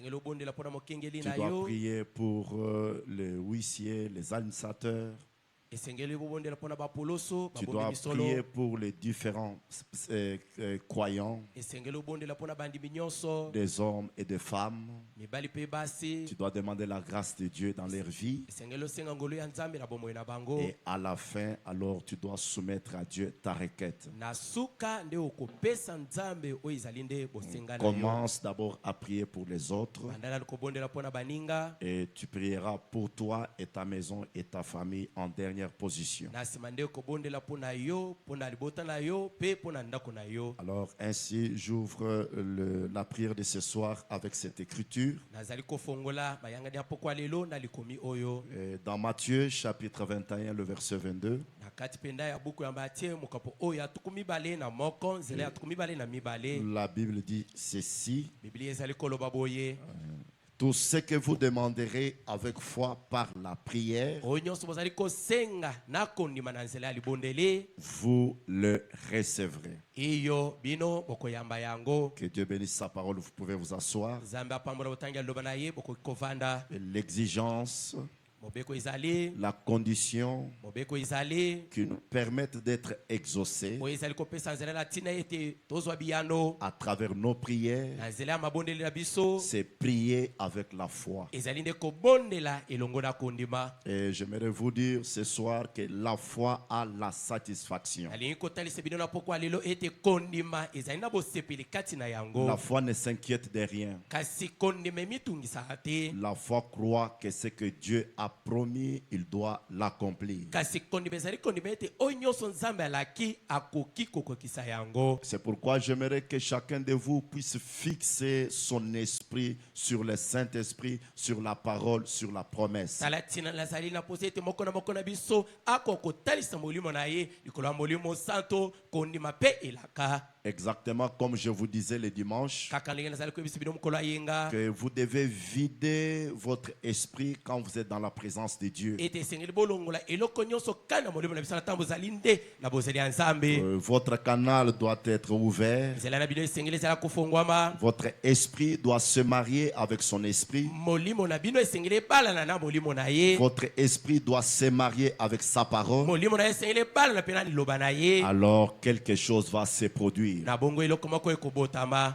Tu dois prier pour les huissiers, les administrateurs. Tu dois prier pour les différents croyants, des hommes et des femmes. Tu dois demander la grâce de Dieu dans leur vie. Et à la fin, alors, tu dois soumettre à Dieu ta requête. Commence d'abord à prier pour les autres. Et tu prieras pour toi et ta maison et ta famille en dernière position. Alors ainsi j'ouvre la prière de ce soir avec cette écriture. Dans Matthieu chapitre 21 le verset 22. La Bible dit ceci. Tout ce que vous demanderez avec foi par la prière, vous le recevrez. Que Dieu bénisse sa parole. Vous pouvez vous asseoir. L'exigence, la condition qui nous permettent d'être exaucés à travers nos prières, c'est prier avec la foi. Et j'aimerais vous dire ce soir que la foi a la satisfaction. La foi ne s'inquiète de rien. La foi croit que ce que Dieu a promis, il doit l'accomplir. C'est pourquoi j'aimerais que chacun de vous puisse fixer son esprit sur le Saint-Esprit, sur la parole, sur la promesse. Exactement comme je vous disais le dimanche, que vous devez vider votre esprit quand vous êtes dans la présence de Dieu. Votre canal doit être ouvert. Votre esprit doit se marier avec son esprit. Votre esprit doit se marier avec sa parole. Alors quelque chose va se produire.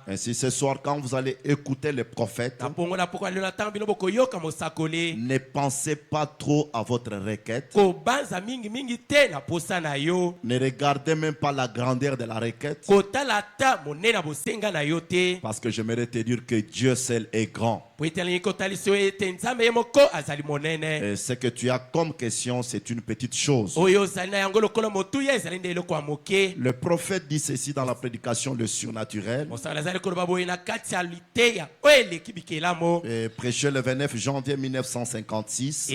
Ainsi ce soir quand vous allez écouter les prophètes, ne pensez pas trop à votre requête. Ne regardez même pas la grandeur de la requête. Parce que j'aimerais te dire que Dieu seul est grand. Et ce que tu as comme question, c'est une petite chose. Le prophète dit ceci dans la prédication, le surnaturel. Et prêché le 29 janvier 1956.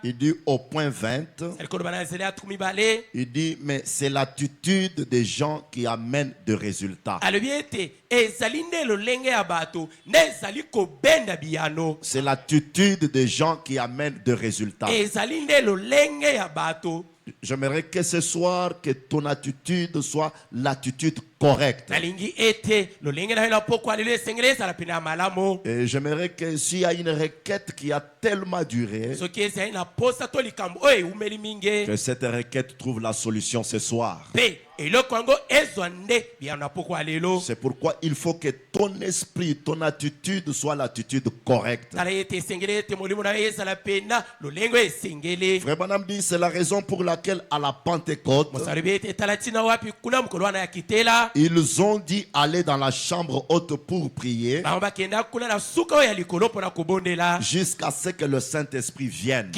Il dit au point 20, il dit mais c'est l'attitude des gens qui amène de résultats. C'est l'attitude des gens qui amènent de résultats. J'aimerais que ce soir, que ton attitude soit l'attitude correcte. Et j'aimerais que s'il y a une requête qui a tellement duré, que cette requête trouve la solution ce soir. C'est pourquoi il faut que ton esprit, ton attitude soit l'attitude correcte. Frère Branham dit c'est la raison pour laquelle à la Pentecôte, ils ont dit aller dans la chambre haute pour prier jusqu'à ce que le Saint-Esprit vienne.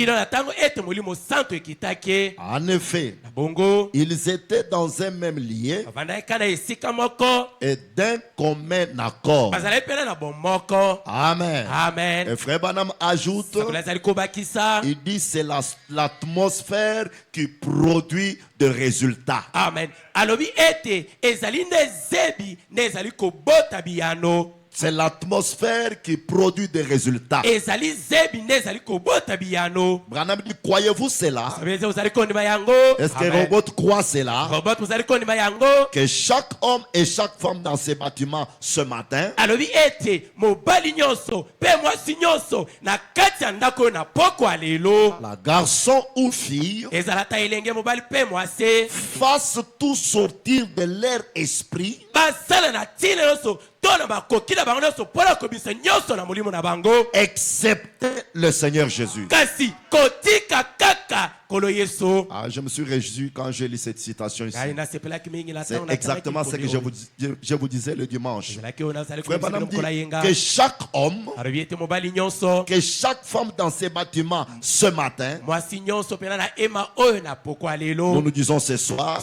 En effet, ils étaient dans un même lieu et d'un commun accord. Amen. Amen. Et Frère Branham ajoute, il dit c'est l'atmosphère qui produit de résultats. Amen. Alobi ete ezali nde zebi nde ezali kobota biyano. C'est l'atmosphère qui produit des résultats. Branham dit, croyez-vous cela? Est-ce que Robot croit cela? Que chaque homme et chaque femme dans ces bâtiments ce matin, la garçon ou fille, fasse tout sortir de leur esprit, excepté le Seigneur Jésus. Ah, je me suis réjoui quand j'ai lu cette citation ici. C'est exactement ce que je vous disais le dimanche. Frère Branham dit que chaque homme, que chaque femme dans ces bâtiments ce matin, nous nous disons ce soir,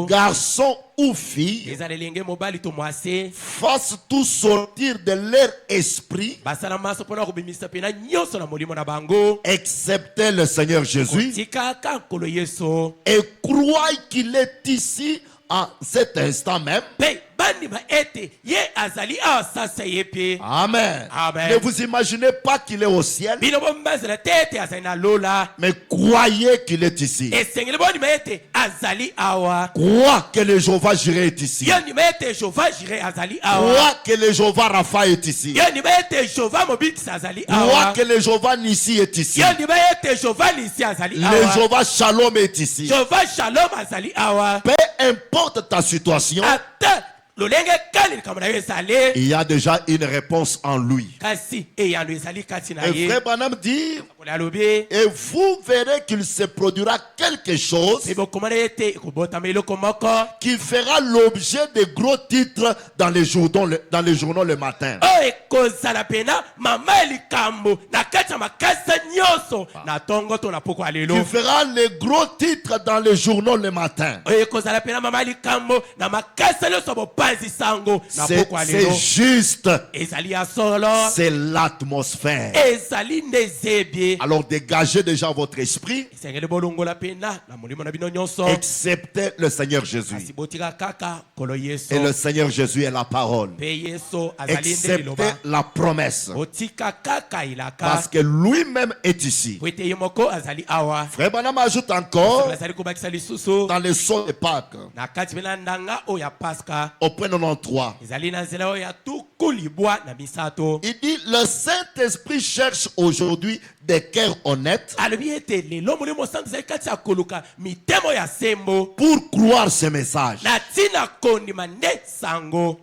garçon ou fille, fasse tout sortir de leur esprit, excepté le Seigneur Jésus, et croient qu'il est ici à cet instant même. Amen. Ne vous imaginez pas qu'il est au ciel, mais croyez qu'il est ici. Crois que le Jéhovah Jireh est ici. Crois que le Jéhovah Rapha est ici. Crois que le Jéhovah Nissi est ici. Le Jéhovah Shalom est ici. Peu importe ta situation, il y a déjà une réponse en lui. Et Frère Branham dit, et vous verrez qu'il se produira quelque chose qui fera l'objet de gros titres dans les journaux le matin. Qui fera les gros titres dans les journaux le matin. C'est juste. C'est l'atmosphère. Alors dégagez déjà votre esprit, excepté le Seigneur Jésus. Et le Seigneur Jésus est la parole. Excepté la promesse, parce que lui-même est ici. Frère Branham ajoute encore dans les sons de Pâques, au point 93, il dit, le Saint-Esprit cherche aujourd'hui des cœurs honnêtes pour croire ce message.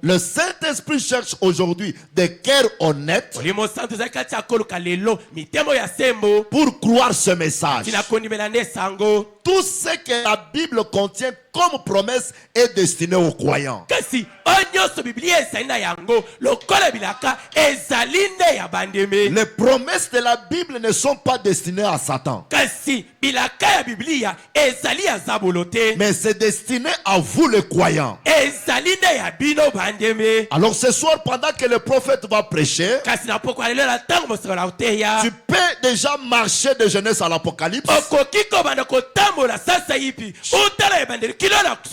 Le Saint-Esprit cherche aujourd'hui des cœurs honnêtes pour croire ce message. Tout ce que la Bible contient comme promesse est destiné aux croyants. Les promesses de la Bible ne sont pas destinées à Satan, mais c'est destiné à vous les croyants. Alors ce soir, pendant que le prophète va prêcher, tu peux déjà marcher de Genèse à l'Apocalypse,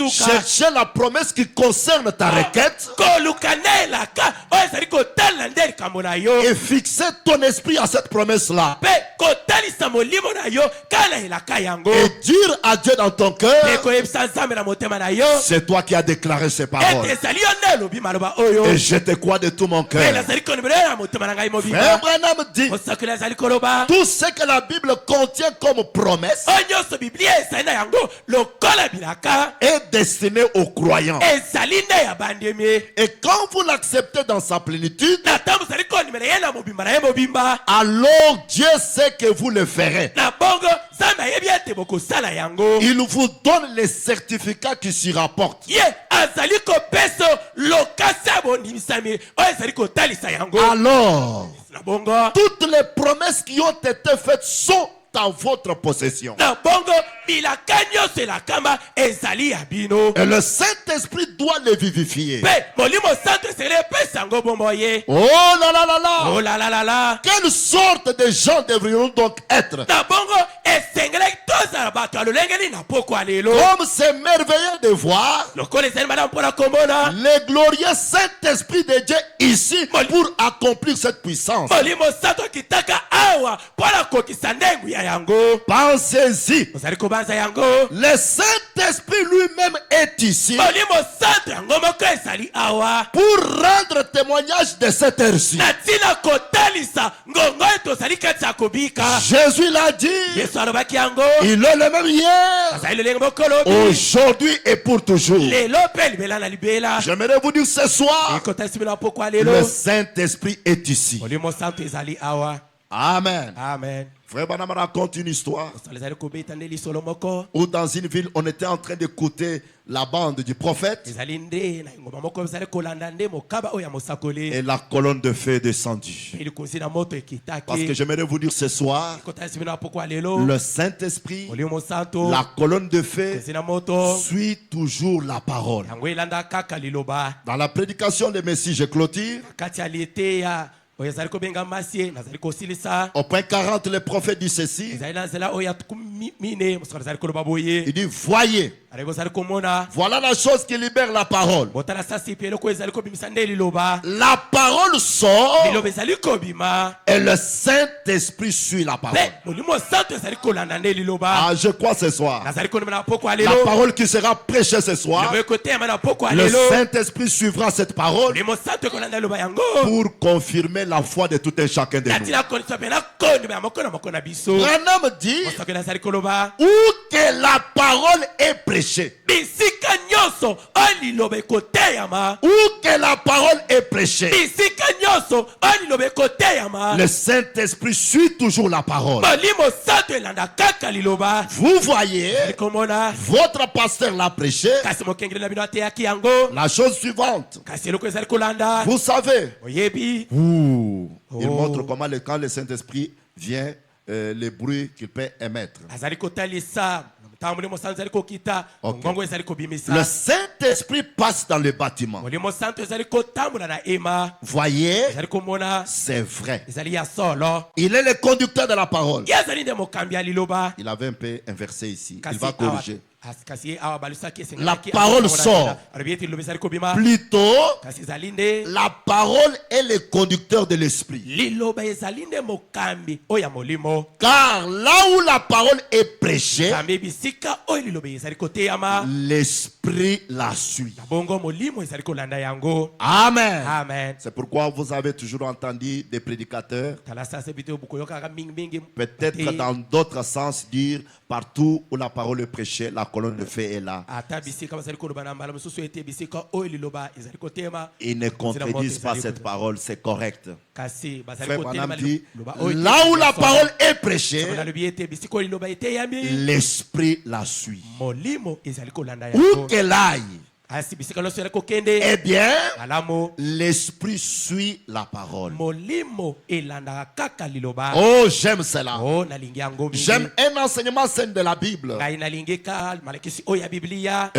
chercher la promesse qui concerne ta requête et fixer ton esprit à cette promesse-là. Et dire à Dieu dans ton cœur, c'est toi qui as déclaré ces paroles. Et je te crois de tout mon cœur. Frère Branham dit, tout ce que la Bible contient comme promesse est destiné aux croyants. Et quand vous l'acceptez dans sa plénitude, alors Dieu sait que vous le ferez. Il vous donne les certificats qui s'y rapportent. Alors, toutes les promesses qui ont été faites sont à votre possession. Et le Saint-Esprit doit les vivifier. Oh là là là là! Oh là là là là! Quelle sorte de gens devrions donc être? Comme c'est merveilleux de voir le glorieux Saint-Esprit de Dieu ici pour accomplir cette puissance. Pensez-y. Le Saint-Esprit lui-même est ici pour rendre témoignage de cette heure-ci. Jésus l'a dit. Il est le même hier, aujourd'hui et pour toujours. J'aimerais vous dire ce soir, le Saint-Esprit est ici. Amen. Amen. Frère Branham raconte une histoire où dans une ville on était en train d'écouter la bande du prophète et la colonne de feu est descendue. Parce que j'aimerais vous dire ce soir, le Saint-Esprit, la colonne de feu suit toujours la parole. Dans la prédication de Messie, je clôture. Au point 40, le prophète dit ceci. Il dit, voyez, voilà la chose qui libère la parole. La parole sort et le Saint-Esprit suit la parole. Ah, je crois ce soir. La parole qui sera prêchée ce soir, le Saint-Esprit suivra cette parole pour confirmer la foi de tout un chacun de nous. Branham dit, où que la parole est prêchée, où que la parole est prêchée, le Saint-Esprit suit toujours la parole. Vous voyez, votre pasteur l'a prêché. La chose suivante, vous savez, il montre comment quand le Saint-Esprit vient, les bruits qu'il peut émettre. Okay. Le Saint-Esprit passe dans le bâtiment. Voyez, c'est vrai. Il est le conducteur de la parole. Il avait un peu inversé ici. Il va corriger. La parole sort. Plutôt, la parole est le conducteur de l'esprit. Car là où la parole est prêchée, l'esprit la suit. Amen. Amen. C'est pourquoi vous avez toujours entendu des prédicateurs, peut-être dans d'autres sens, dire partout où la parole est prêchée, la colonne de feu est là. Ils ne contredisent pas cette parole, c'est correct. Frère Branham dit, là où la parole est prêchée, l'esprit la suit. Où qu'elle aille, eh bien, l'esprit suit la parole. Oh, j'aime cela. J'aime un enseignement saint de la Bible. Et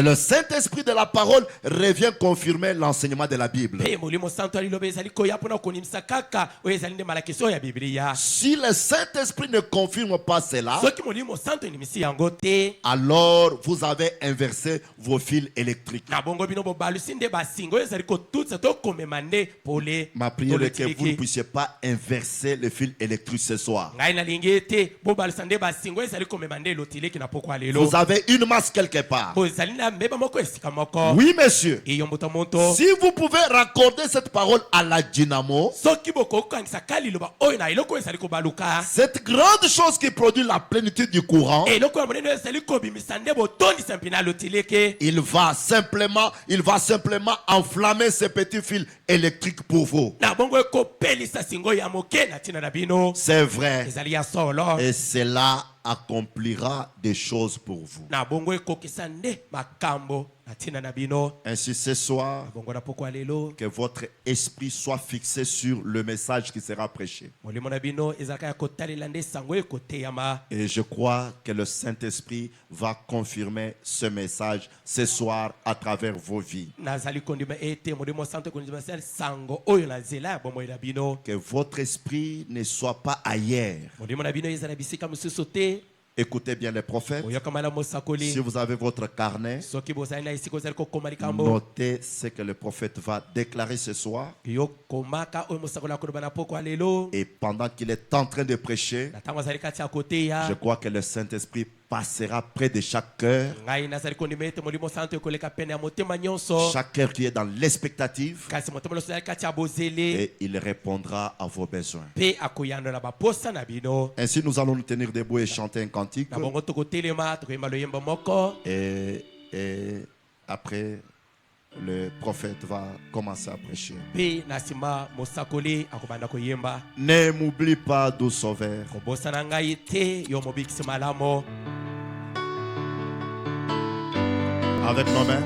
le Saint-Esprit de la parole revient confirmer l'enseignement de la Bible. Si le Saint-Esprit ne confirme pas cela, alors vous avez inversé vos fils électriques. Ma prière est que vous ne puissiez pas inverser le fil électrique ce soir. Vous avez une masse quelque part. Oui, monsieur. Si vous pouvez raccorder cette parole à la dynamo, cette grande chose qui produit la plénitude du courant, il va simplement enflammer ces petits fils électriques pour vous. C'est vrai. Et cela accomplira des choses pour vous. Ainsi ce soir, que votre esprit soit fixé sur le message qui sera prêché. Et je crois que le Saint-Esprit va confirmer ce message ce soir à travers vos vies. Que votre esprit ne soit pas ailleurs. Écoutez bien les prophètes. Si vous avez votre carnet, notez ce que le prophète va déclarer ce soir. Et pendant qu'il est en train de prêcher, je crois que le Saint-Esprit passera près de chaque cœur. Chaque cœur qui est dans l'expectative. Et il répondra à vos besoins. Ainsi, nous allons nous tenir debout et chanter un cantique. Et après, le prophète va commencer à prêcher. Ne m'oublie pas, doux Sauveur. Avec nos mains.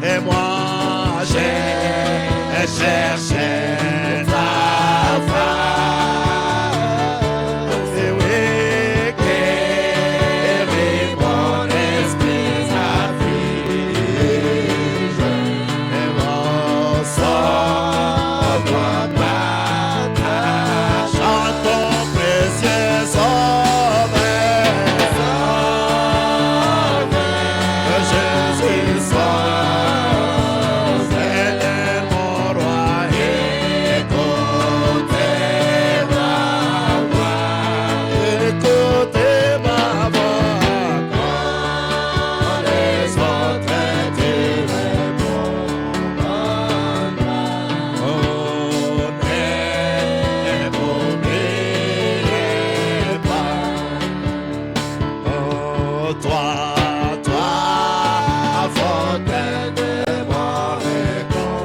Et moi j'ai cherché ta face. Et oui, guéris mon esprit afflige. Et mon sauve-moi par ta chante ton précieux sauveur. Jésus sauve, éternel mon roi, écoutez ma voix, quand les autres tu réponds. Ne m'oubliez pas, oh toi, fontaine de mon réconfort,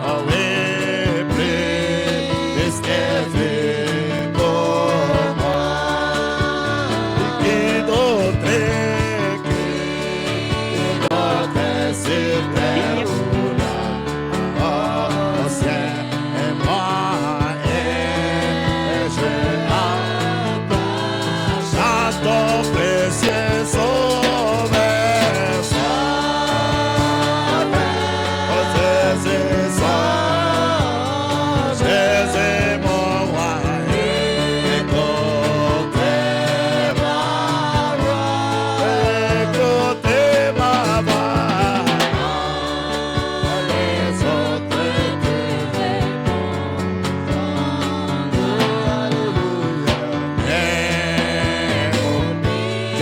oh oui, plus que vu pour moi. Qui d'autre sur terre ou là, au ciel, et moi, et je chante ton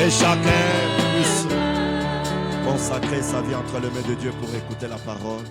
Que chacun puisse consacrer sa vie entre les mains de Dieu pour écouter la parole.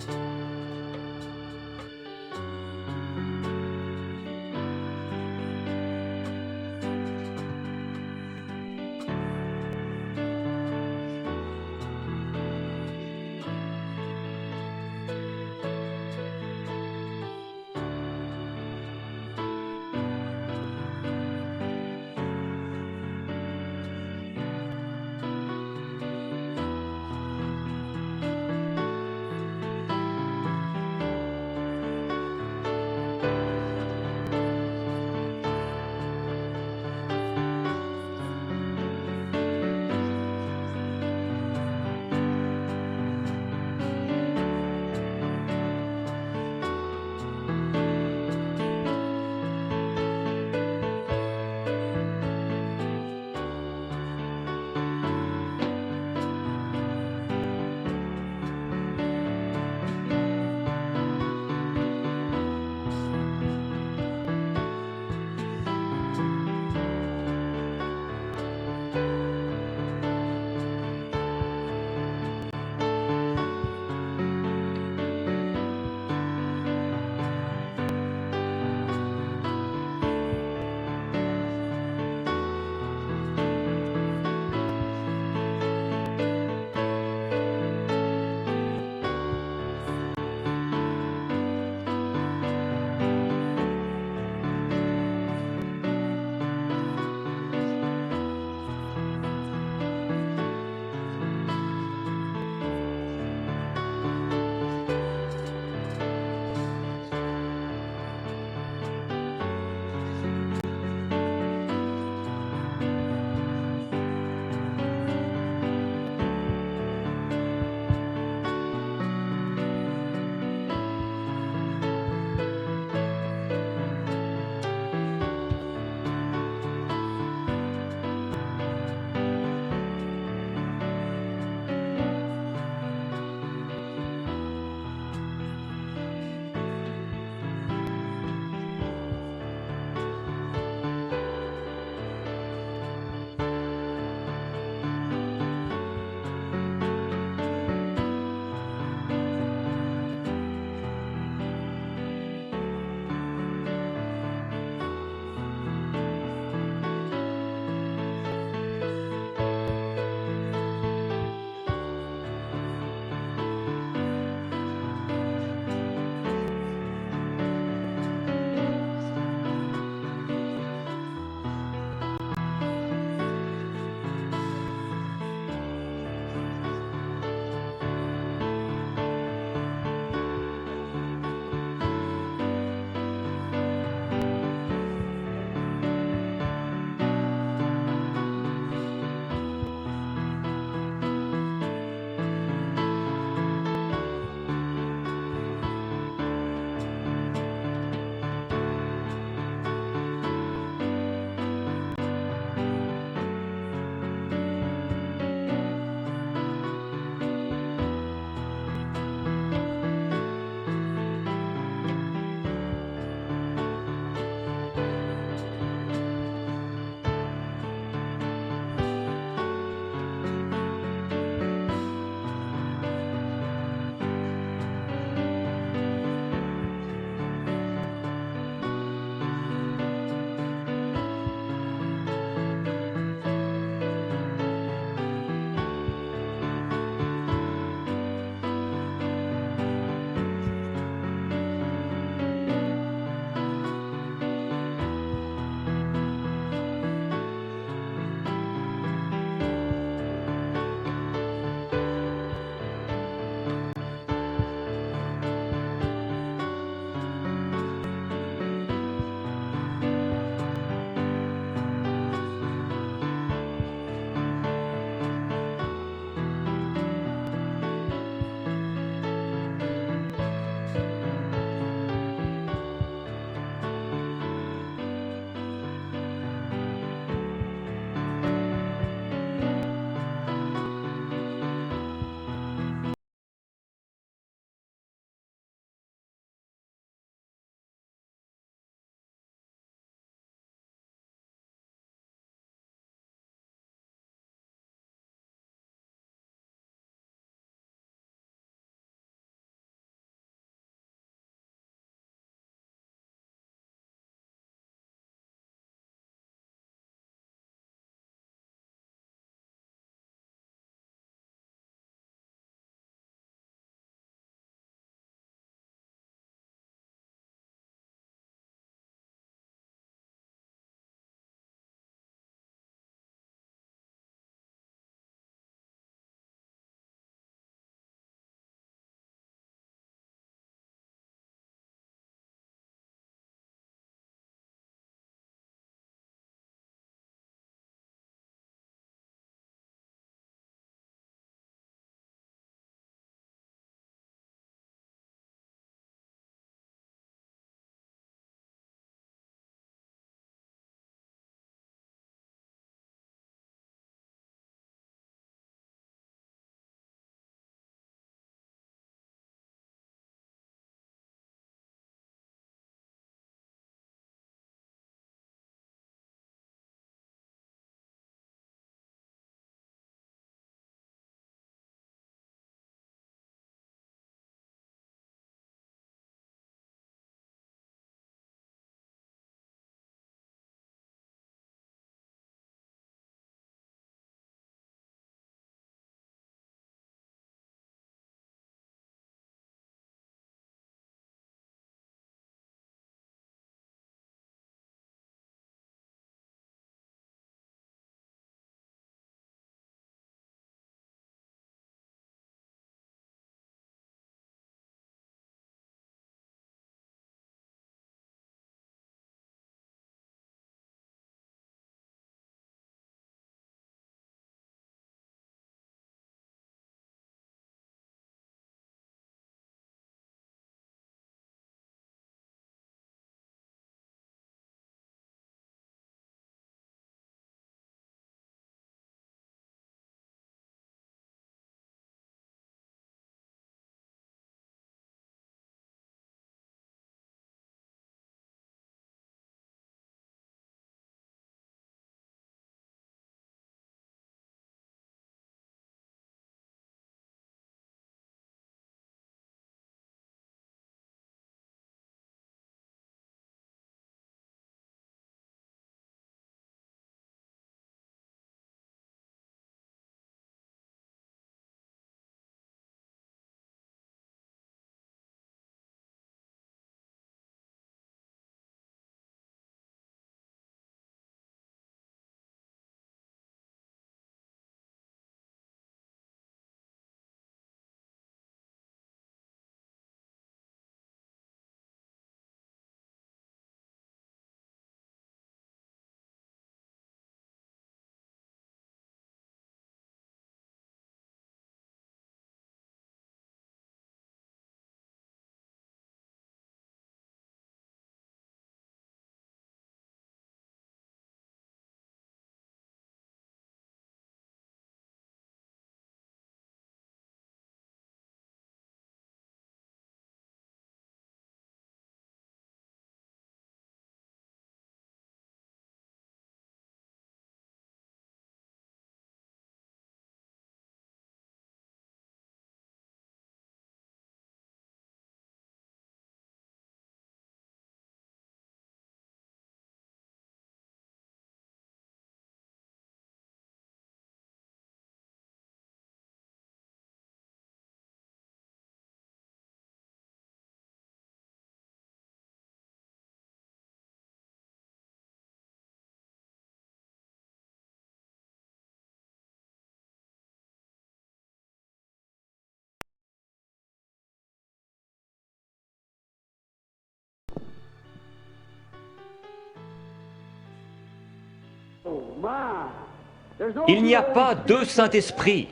Il n'y a pas deux Saint-Esprits.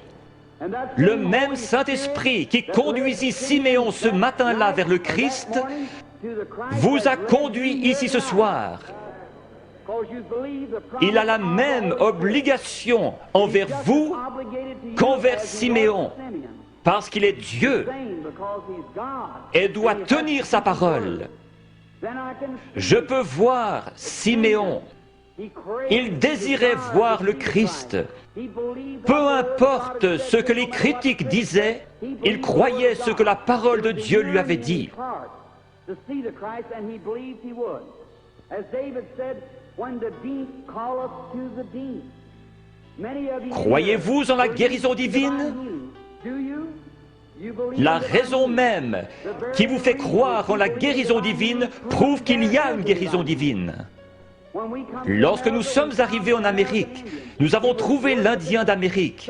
Le même Saint-Esprit qui conduisit Siméon ce matin-là vers le Christ vous a conduit ici ce soir. Il a la même obligation envers vous qu'envers Siméon, parce qu'il est Dieu et doit tenir sa parole. Je peux voir Siméon. Il désirait voir le Christ. Peu importe ce que les critiques disaient, il croyait ce que la parole de Dieu lui avait dit. Croyez-vous en la guérison divine? La raison même qui vous fait croire en la guérison divine prouve qu'il y a une guérison divine. Lorsque nous sommes arrivés en Amérique, nous avons trouvé l'Indien d'Amérique.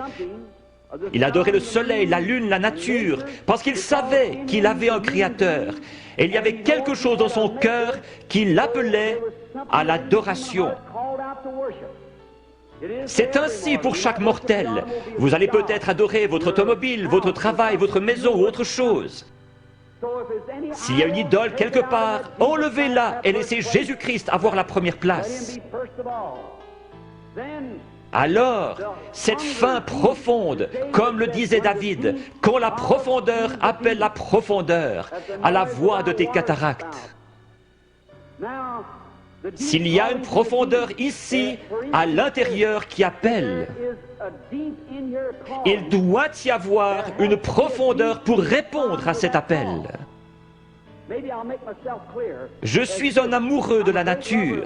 Il adorait le soleil, la lune, la nature, parce qu'il savait qu'il avait un créateur. Et il y avait quelque chose dans son cœur qui l'appelait à l'adoration. C'est ainsi pour chaque mortel. Vous allez peut-être adorer votre automobile, votre travail, votre maison ou autre chose. S'il y a une idole quelque part, enlevez-la et laissez Jésus-Christ avoir la première place. Alors, cette faim profonde, comme le disait David, quand la profondeur appelle la profondeur, à la voix de tes cataractes. S'il y a une profondeur ici, à l'intérieur qui appelle, il doit y avoir une profondeur pour répondre à cet appel. Je suis un amoureux de la nature.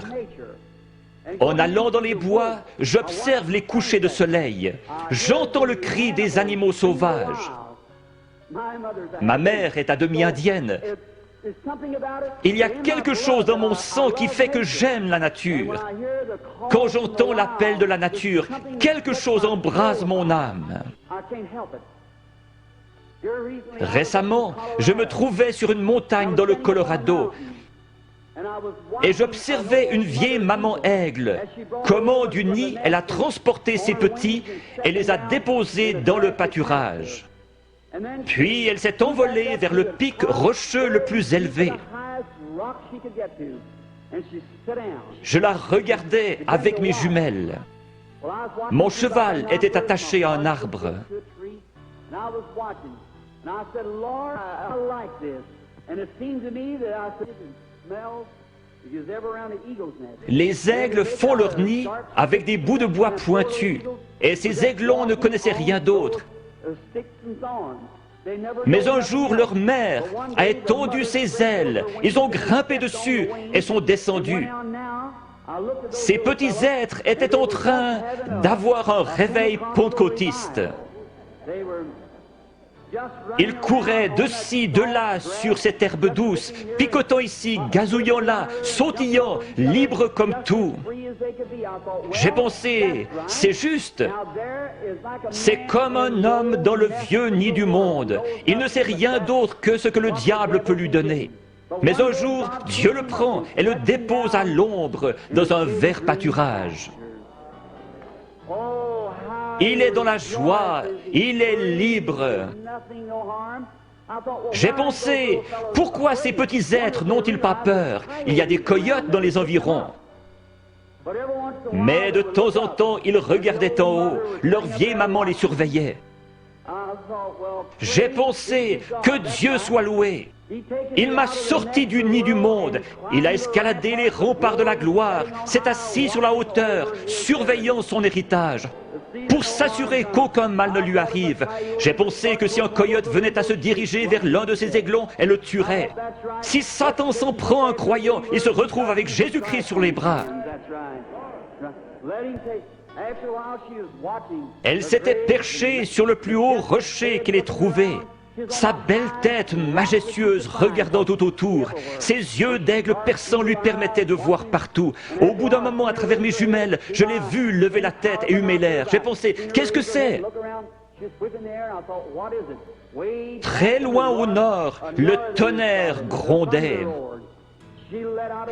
En allant dans les bois, j'observe les couchers de soleil. J'entends le cri des animaux sauvages. Ma mère est à demi indienne. Il y a quelque chose dans mon sang qui fait que j'aime la nature. Quand j'entends l'appel de la nature, quelque chose embrase mon âme. Récemment, je me trouvais sur une montagne dans le Colorado et j'observais une vieille maman aigle. Comment du nid, elle a transporté ses petits et les a déposés dans le pâturage. Puis elle s'est envolée vers le pic rocheux le plus élevé. Je la regardais avec mes jumelles. Mon cheval était attaché à un arbre. Les aigles font leur nid avec des bouts de bois pointus, et ces aiglons ne connaissaient rien d'autre. Mais un jour, leur mère a étendu ses ailes, ils ont grimpé dessus et sont descendus. Ces petits êtres étaient en train d'avoir un réveil pentecôtiste. Ils couraient de ci, de là sur cette herbe douce, picotant ici, gazouillant là, sautillant, libres comme tout. J'ai pensé, c'est juste. C'est comme un homme dans le vieux nid du monde. Il ne sait rien d'autre que ce que le diable peut lui donner. Mais un jour, Dieu le prend et le dépose à l'ombre dans un vert pâturage. Il est dans la joie, il est libre. J'ai pensé, pourquoi ces petits êtres n'ont-ils pas peur? Il y a des coyotes dans les environs. Mais de temps en temps, ils regardaient en haut, leur vieille maman les surveillait. J'ai pensé, que Dieu soit loué. Il m'a sorti du nid du monde, il a escaladé les remparts de la gloire, s'est assis sur la hauteur, surveillant son héritage, pour s'assurer qu'aucun mal ne lui arrive. J'ai pensé que si un coyote venait à se diriger vers l'un de ses aiglons, elle le tuerait. Si Satan s'en prend un croyant, il se retrouve avec Jésus-Christ sur les bras. Elle s'était perchée sur le plus haut rocher qu'elle ait trouvé. Sa belle tête majestueuse regardant tout autour, ses yeux d'aigle perçant lui permettaient de voir partout. Au bout d'un moment, à travers mes jumelles, je l'ai vue lever la tête et humer l'air. J'ai pensé, qu'est-ce que c'est? Très loin au nord, le tonnerre grondait.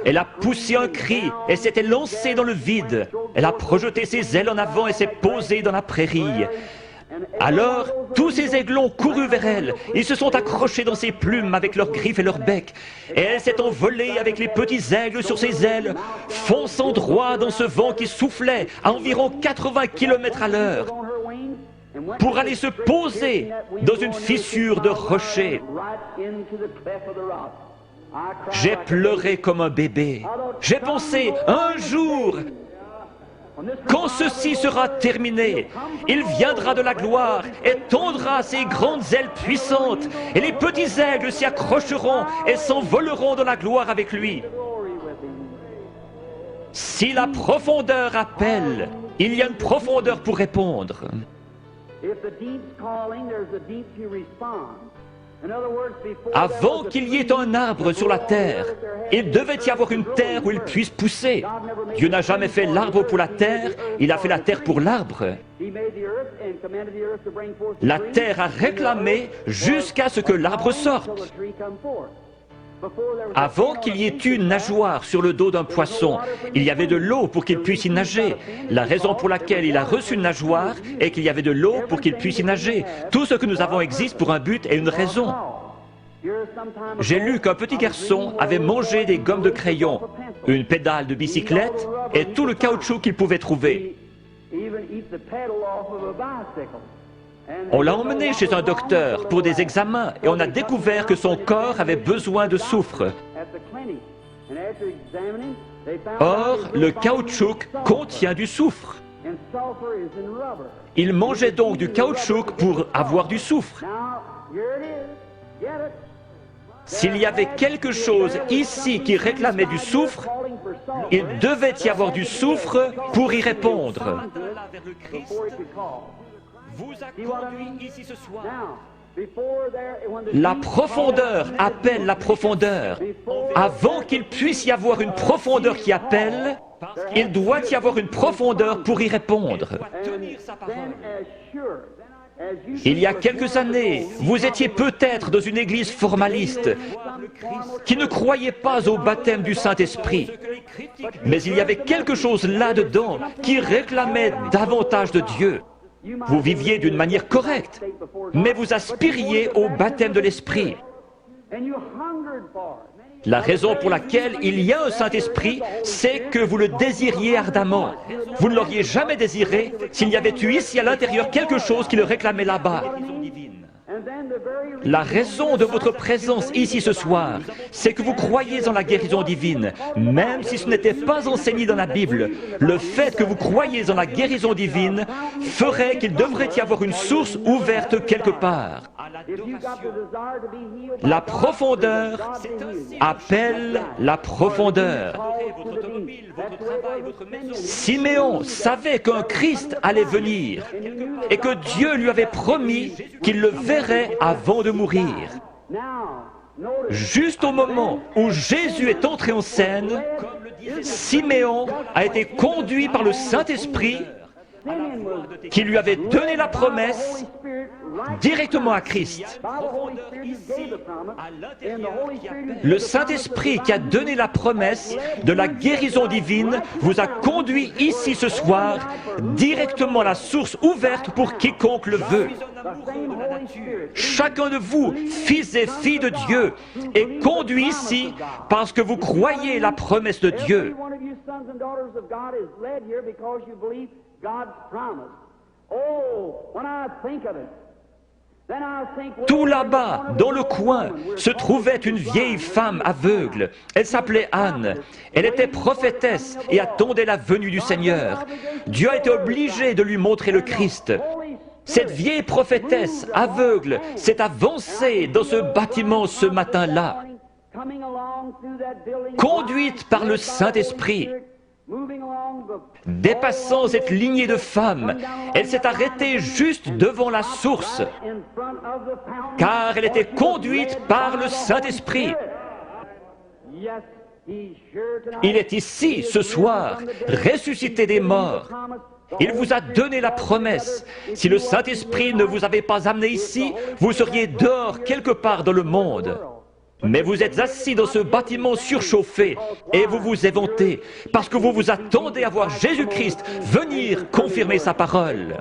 Elle a poussé un cri et s'était lancée dans le vide. Elle a projeté ses ailes en avant et s'est posée dans la prairie. Alors, tous ces aiglons courus vers elle. Ils se sont accrochés dans ses plumes avec leurs griffes et leurs becs. Et elle s'est envolée avec les petits aigles sur ses ailes, fonçant droit dans ce vent qui soufflait à environ 80 km à l'heure, pour aller se poser dans une fissure de rocher. J'ai pleuré comme un bébé. J'ai pensé, un jour, quand ceci sera terminé, il viendra de la gloire et tendra ses grandes ailes puissantes, et les petits aigles s'y accrocheront et s'envoleront dans la gloire avec lui. Si la profondeur appelle, il y a une profondeur pour répondre. Avant qu'il y ait un arbre sur la terre, il devait y avoir une terre où il puisse pousser. Dieu n'a jamais fait l'arbre pour la terre, il a fait la terre pour l'arbre. La terre a réclamé jusqu'à ce que l'arbre sorte. Avant qu'il y ait une nageoire sur le dos d'un poisson, il y avait de l'eau pour qu'il puisse y nager. La raison pour laquelle il a reçu une nageoire est qu'il y avait de l'eau pour qu'il puisse y nager. Tout ce que nous avons existe pour un but et une raison. J'ai lu qu'un petit garçon avait mangé des gommes de crayon, une pédale de bicyclette et tout le caoutchouc qu'il pouvait trouver. On l'a emmené chez un docteur pour des examens et on a découvert que son corps avait besoin de soufre. Or, le caoutchouc contient du soufre. Il mangeait donc du caoutchouc pour avoir du soufre. S'il y avait quelque chose ici qui réclamait du soufre, il devait y avoir du soufre pour y répondre. Vous a conduit ici ce soir. La profondeur appelle la profondeur. Avant qu'il puisse y avoir une profondeur qui appelle, il doit y avoir une profondeur pour y répondre. Il y a quelques années, vous étiez peut-être dans une église formaliste qui ne croyait pas au baptême du Saint-Esprit. Mais il y avait quelque chose là-dedans qui réclamait davantage de Dieu. Vous viviez d'une manière correcte, mais vous aspiriez au baptême de l'Esprit. La raison pour laquelle il y a un Saint-Esprit, c'est que vous le désiriez ardemment. Vous ne l'auriez jamais désiré s'il y avait eu ici à l'intérieur quelque chose qui le réclamait là-bas. La raison de votre présence ici ce soir, c'est que vous croyez en la guérison divine, même si ce n'était pas enseigné dans la Bible. Le fait que vous croyez en la guérison divine ferait qu'il devrait y avoir une source ouverte quelque part. La profondeur appelle la profondeur. Siméon savait qu'un Christ allait venir et que Dieu lui avait promis qu'il le verrait avant de mourir. Juste au moment où Jésus est entré en scène, Siméon a été conduit par le Saint-Esprit qui lui avait donné la promesse directement à Christ. Le Saint-Esprit qui a donné la promesse de la guérison divine vous a conduit ici ce soir directement à la source ouverte pour quiconque le veut. Chacun de vous, fils et filles de Dieu, est conduit ici parce que vous croyez la promesse de Dieu. Tout là-bas, dans le coin, se trouvait une vieille femme aveugle. Elle s'appelait Anne. Elle était prophétesse et attendait la venue du Seigneur. Dieu a été obligé de lui montrer le Christ. Cette vieille prophétesse aveugle s'est avancée dans ce bâtiment ce matin-là, conduite par le Saint-Esprit. Dépassant cette lignée de femmes, elle s'est arrêtée juste devant la source, car elle était conduite par le Saint-Esprit. Il est ici, ce soir, ressuscité des morts. Il vous a donné la promesse. Si le Saint-Esprit ne vous avait pas amené ici, vous seriez dehors quelque part dans le monde. Mais vous êtes assis dans ce bâtiment surchauffé et vous vous éventez parce que vous vous attendez à voir Jésus-Christ venir confirmer sa parole.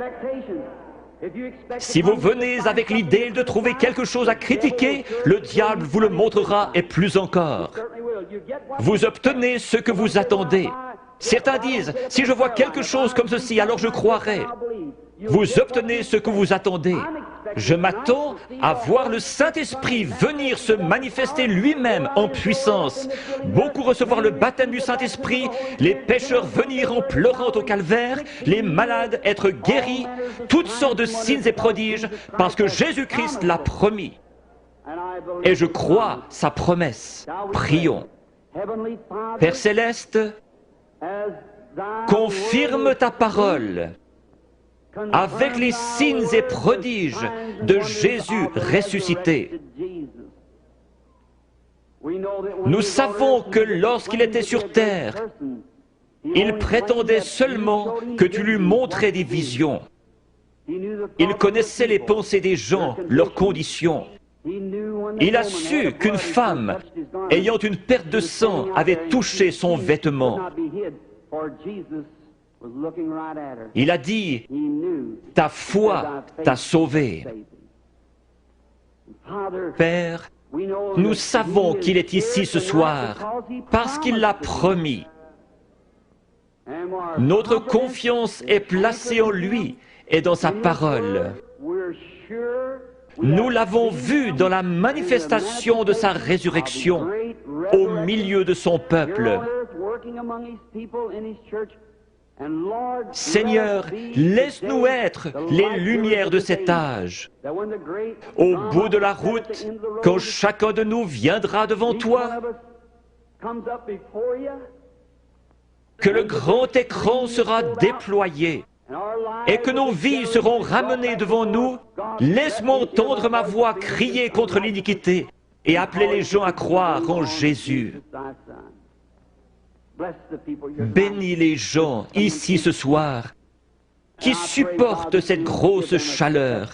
Si vous venez avec l'idée de trouver quelque chose à critiquer, le diable vous le montrera et plus encore. Vous obtenez ce que vous attendez. Certains disent, si je vois quelque chose comme ceci, alors je croirai. Vous obtenez ce que vous attendez. Je m'attends à voir le Saint-Esprit venir se manifester lui-même en puissance. Beaucoup recevoir le baptême du Saint-Esprit, les pécheurs venir en pleurant au calvaire, les malades être guéris, toutes sortes de signes et prodiges, parce que Jésus-Christ l'a promis. Et je crois sa promesse. Prions. Père Céleste, confirme ta parole avec les signes et prodiges de Jésus ressuscité. Nous savons que lorsqu'il était sur terre, il prétendait seulement que tu lui montrais des visions. Il connaissait les pensées des gens, leurs conditions. Il a su qu'une femme, ayant une perte de sang, avait touché son vêtement. Il a dit, ta foi t'a sauvé. Père, nous savons qu'il est ici ce soir parce qu'il l'a promis. Notre confiance est placée en lui et dans sa parole. Nous l'avons vu dans la manifestation de sa résurrection au milieu de son peuple. Seigneur, laisse-nous être les lumières de cet âge. Au bout de la route, quand chacun de nous viendra devant toi, que le grand écran sera déployé et que nos vies seront ramenées devant nous, laisse-moi entendre ma voix crier contre l'iniquité et appeler les gens à croire en Jésus. Bénis les gens ici ce soir qui supportent cette grosse chaleur.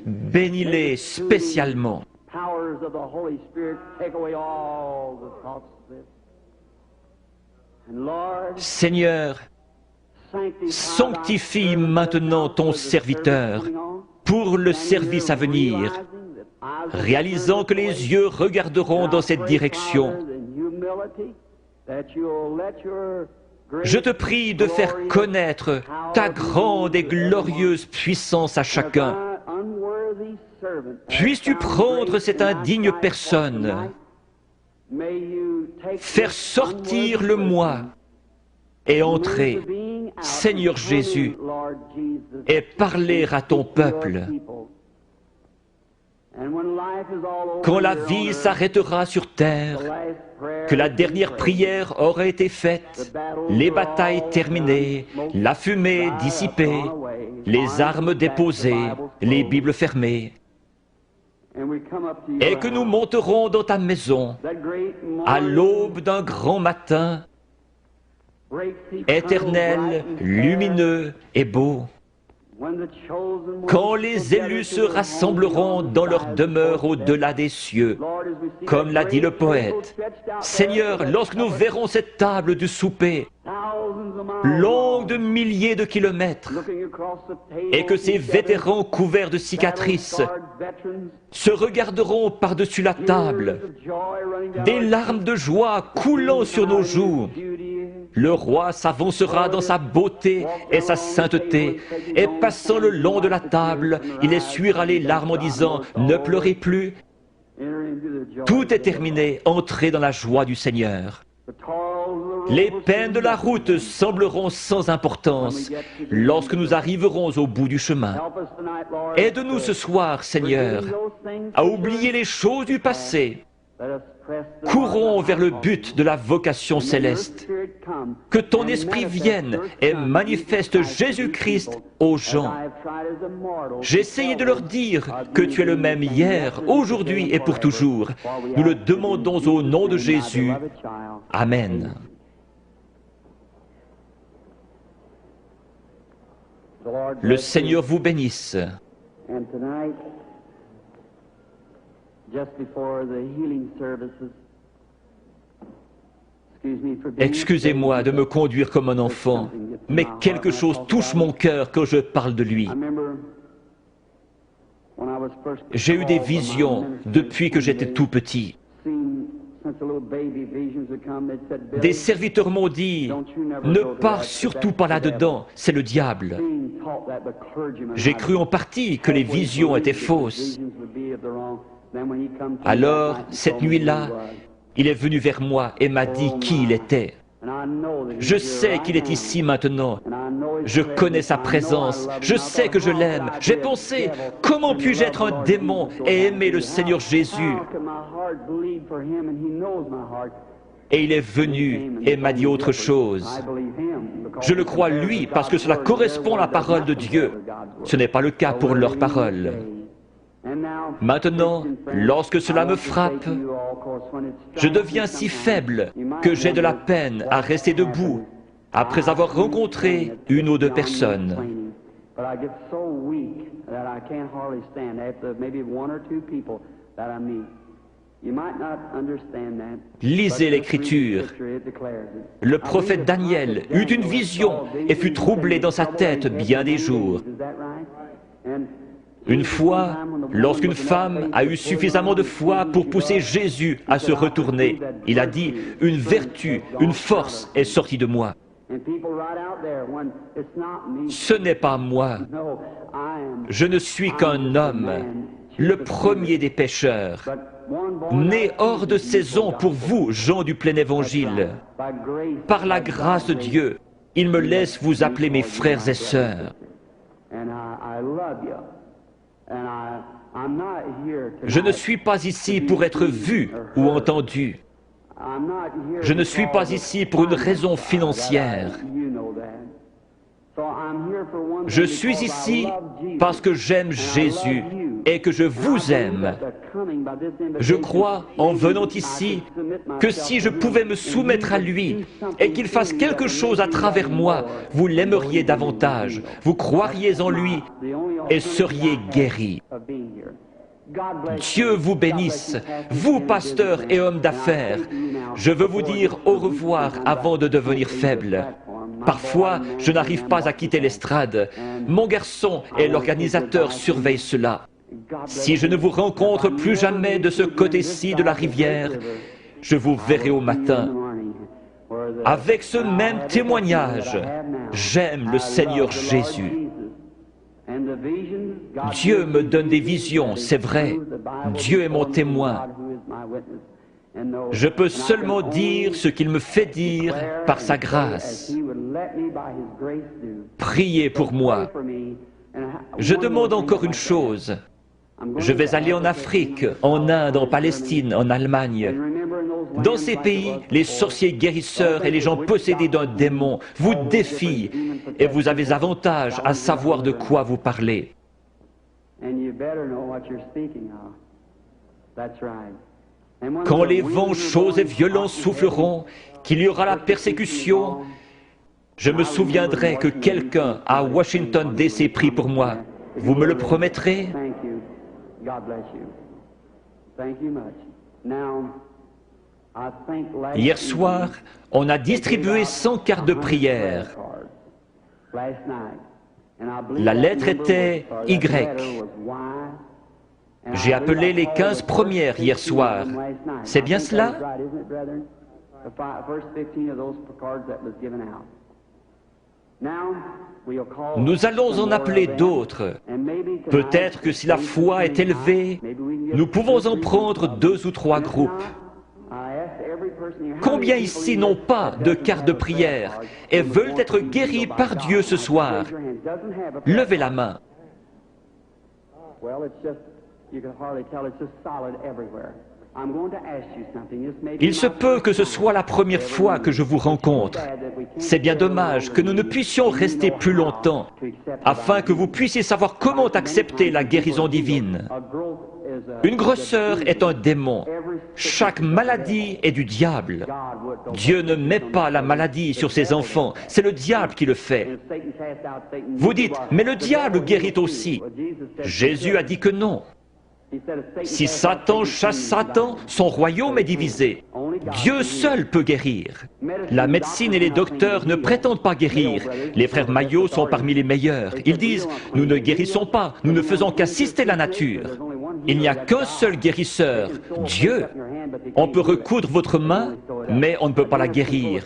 Bénis-les spécialement. Seigneur, sanctifie maintenant ton serviteur pour le service à venir, réalisant que les yeux regarderont dans cette direction. Je te prie de faire connaître ta grande et glorieuse puissance à chacun. Puisses-tu prendre cette indigne personne, faire sortir le moi et entrer, Seigneur Jésus, et parler à ton peuple. Quand la vie s'arrêtera sur terre, que la dernière prière aura été faite, les batailles terminées, la fumée dissipée, les armes déposées, les Bibles fermées, et que nous monterons dans ta maison à l'aube d'un grand matin, éternel, lumineux et beau, quand les élus se rassembleront dans leur demeure au-delà des cieux, comme l'a dit le poète. Seigneur, lorsque nous verrons cette table du souper, longue de milliers de kilomètres, et que ces vétérans couverts de cicatrices se regarderont par-dessus la table, des larmes de joie coulant sur nos joues, le roi s'avancera dans sa beauté et sa sainteté, et passant le long de la table, il essuiera les larmes en disant « Ne pleurez plus ». Tout est terminé, entrez dans la joie du Seigneur. Les peines de la route sembleront sans importance lorsque nous arriverons au bout du chemin. Aide-nous ce soir, Seigneur, à oublier les choses du passé. Courons vers le but de la vocation céleste. Que ton esprit vienne et manifeste Jésus-Christ aux gens. J'ai essayé de leur dire que tu es le même hier, aujourd'hui et pour toujours. Nous le demandons au nom de Jésus. Amen. Le Seigneur vous bénisse. Excusez-moi de me conduire comme un enfant, mais quelque chose touche mon cœur quand je parle de lui. J'ai eu des visions depuis que j'étais tout petit. Des serviteurs m'ont dit, ne pars surtout pas là-dedans, c'est le diable. J'ai cru en partie que les visions étaient fausses. Alors, cette nuit-là, il est venu vers moi et m'a dit qui il était. Je sais qu'il est ici maintenant. Je connais sa présence. Je sais que je l'aime. J'ai pensé, comment puis-je être un démon et aimer le Seigneur Jésus? Et il est venu et m'a dit autre chose. Je le crois lui parce que cela correspond à la parole de Dieu. Ce n'est pas le cas pour leur parole. Maintenant, lorsque cela me frappe, je deviens si faible que j'ai de la peine à rester debout après avoir rencontré une ou deux personnes. Lisez l'Écriture. Le prophète Daniel eut une vision et fut troublé dans sa tête bien des jours. Une fois, lorsqu'une femme a eu suffisamment de foi pour pousser Jésus à se retourner, il a dit, une vertu, une force est sortie de moi. Ce n'est pas moi. Je ne suis qu'un homme, le premier des pécheurs, né hors de saison pour vous, gens du plein évangile. Par la grâce de Dieu, il me laisse vous appeler mes frères et sœurs. Je ne suis pas ici pour être vu ou entendu. Je ne suis pas ici pour une raison financière. Je suis ici parce que j'aime Jésus et que je vous aime. Je crois, en venant ici, que si je pouvais me soumettre à lui et qu'il fasse quelque chose à travers moi, vous l'aimeriez davantage, vous croiriez en lui et seriez guéris. Dieu vous bénisse, vous pasteurs et hommes d'affaires. Je veux vous dire au revoir avant de devenir faible. Parfois, je n'arrive pas à quitter l'estrade. Mon garçon et l'organisateur surveillent cela. Si je ne vous rencontre plus jamais de ce côté-ci de la rivière, je vous verrai au matin. Avec ce même témoignage, j'aime le Seigneur Jésus. Dieu me donne des visions, c'est vrai. Dieu est mon témoin. Je peux seulement dire ce qu'il me fait dire par sa grâce. Priez pour moi. Je demande encore une chose. Je vais aller en Afrique, en Inde, en Palestine, en Allemagne. Dans ces pays, les sorciers guérisseurs et les gens possédés d'un démon vous défient et vous avez avantage à savoir de quoi vous parlez. Quand les vents chauds et violents souffleront, qu'il y aura la persécution, je me souviendrai que quelqu'un à Washington DC prie pour moi. Vous me le promettrez? Hier soir, on a distribué 100 cartes de prière. La lettre était Y. J'ai appelé les 15 premières hier soir. C'est bien cela? Nous allons en appeler d'autres. Peut-être que si la foi est élevée, nous pouvons en prendre 2 ou 3 groupes. Combien ici n'ont pas de carte de prière et veulent être guéris par Dieu ce soir? Levez la main. Il se peut que ce soit la première fois que je vous rencontre. C'est bien dommage que nous ne puissions rester plus longtemps, afin que vous puissiez savoir comment accepter la guérison divine. Une grosseur est un démon. Chaque maladie est du diable. Dieu ne met pas la maladie sur ses enfants, c'est le diable qui le fait. Vous dites, mais le diable guérit aussi. Jésus a dit que non. Si Satan chasse Satan, son royaume est divisé. Dieu seul peut guérir. La médecine et les docteurs ne prétendent pas guérir. Les frères Maillot sont parmi les meilleurs. Ils disent « Nous ne guérissons pas, nous ne faisons qu'assister la nature. » Il n'y a qu'un seul guérisseur, Dieu. On peut recoudre votre main, mais on ne peut pas la guérir.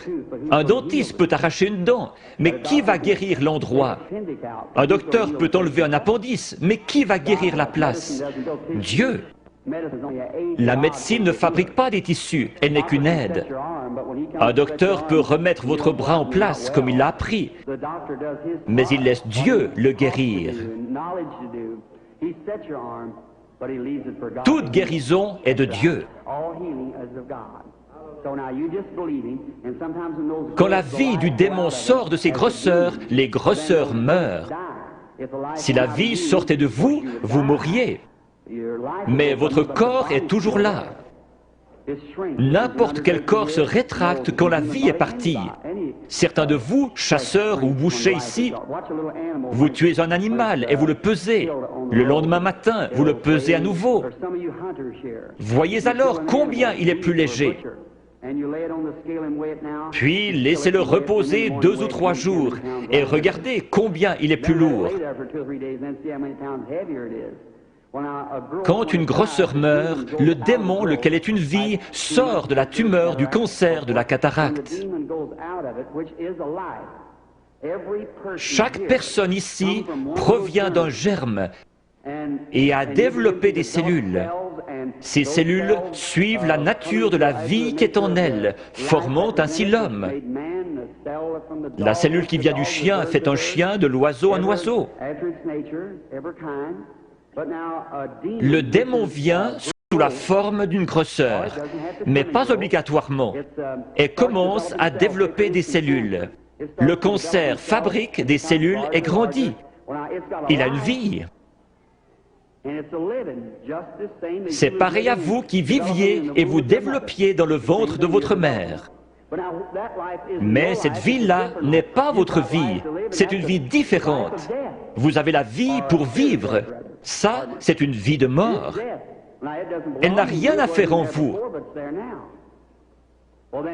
Un dentiste peut arracher une dent, mais qui va guérir l'endroit? Un docteur peut enlever un appendice, mais qui va guérir la place? Dieu. La médecine ne fabrique pas des tissus, elle n'est qu'une aide. Un docteur peut remettre votre bras en place comme il l'a appris, mais il laisse Dieu le guérir. Toute guérison est de Dieu. Quand la vie du démon sort de ses grosseurs, les grosseurs meurent. Si la vie sortait de vous, vous mourriez. Mais votre corps est toujours là. N'importe quel corps se rétracte quand la vie est partie. Certains de vous, chasseurs ou bouchers ici, vous tuez un animal et vous le pesez. Le lendemain matin, vous le pesez à nouveau. Voyez alors combien il est plus léger. Puis laissez-le reposer 2 ou 3 jours et regardez combien il est plus lourd. Quand une grosseur meurt, le démon, lequel est une vie, sort de la tumeur, du cancer, de la cataracte. Chaque personne ici provient d'un germe et a développé des cellules. Ces cellules suivent la nature de la vie qui est en elles, formant ainsi l'homme. La cellule qui vient du chien fait un chien, de l'oiseau un oiseau. Le démon vient sous la forme d'une grosseur, mais pas obligatoirement, et commence à développer des cellules. Le cancer fabrique des cellules et grandit. Il a une vie. C'est pareil à vous qui viviez et vous développiez dans le ventre de votre mère. Mais cette vie-là n'est pas votre vie, c'est une vie différente. Vous avez la vie pour vivre. Ça, c'est une vie de mort. Elle n'a rien à faire en vous.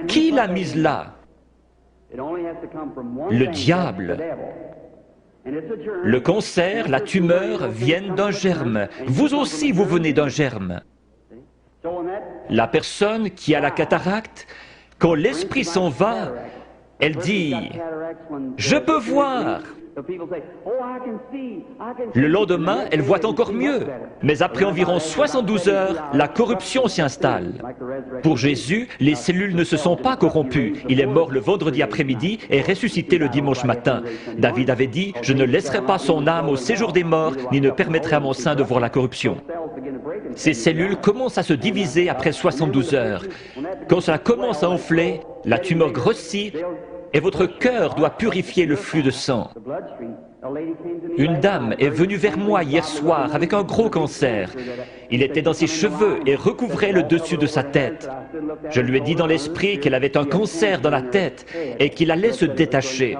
Qui l'a mise là? Le diable. Le cancer, la tumeur viennent d'un germe. Vous aussi, vous venez d'un germe. La personne qui a la cataracte, quand l'esprit s'en va, elle dit « Je peux voir ». Le lendemain, elle voit encore mieux. Mais après environ 72 heures, la corruption s'y installe. Pour Jésus, les cellules ne se sont pas corrompues. Il est mort le vendredi après-midi et ressuscité le dimanche matin. David avait dit « Je ne laisserai pas son âme au séjour des morts, ni ne permettrai à mon sein de voir la corruption ». Ces cellules commencent à se diviser après 72 heures. Quand cela commence à enfler, la tumeur grossit, et votre cœur doit purifier le flux de sang. Une dame est venue vers moi hier soir avec un gros cancer. Il était dans ses cheveux et recouvrait le dessus de sa tête. Je lui ai dit dans l'esprit qu'elle avait un cancer dans la tête et qu'il allait se détacher.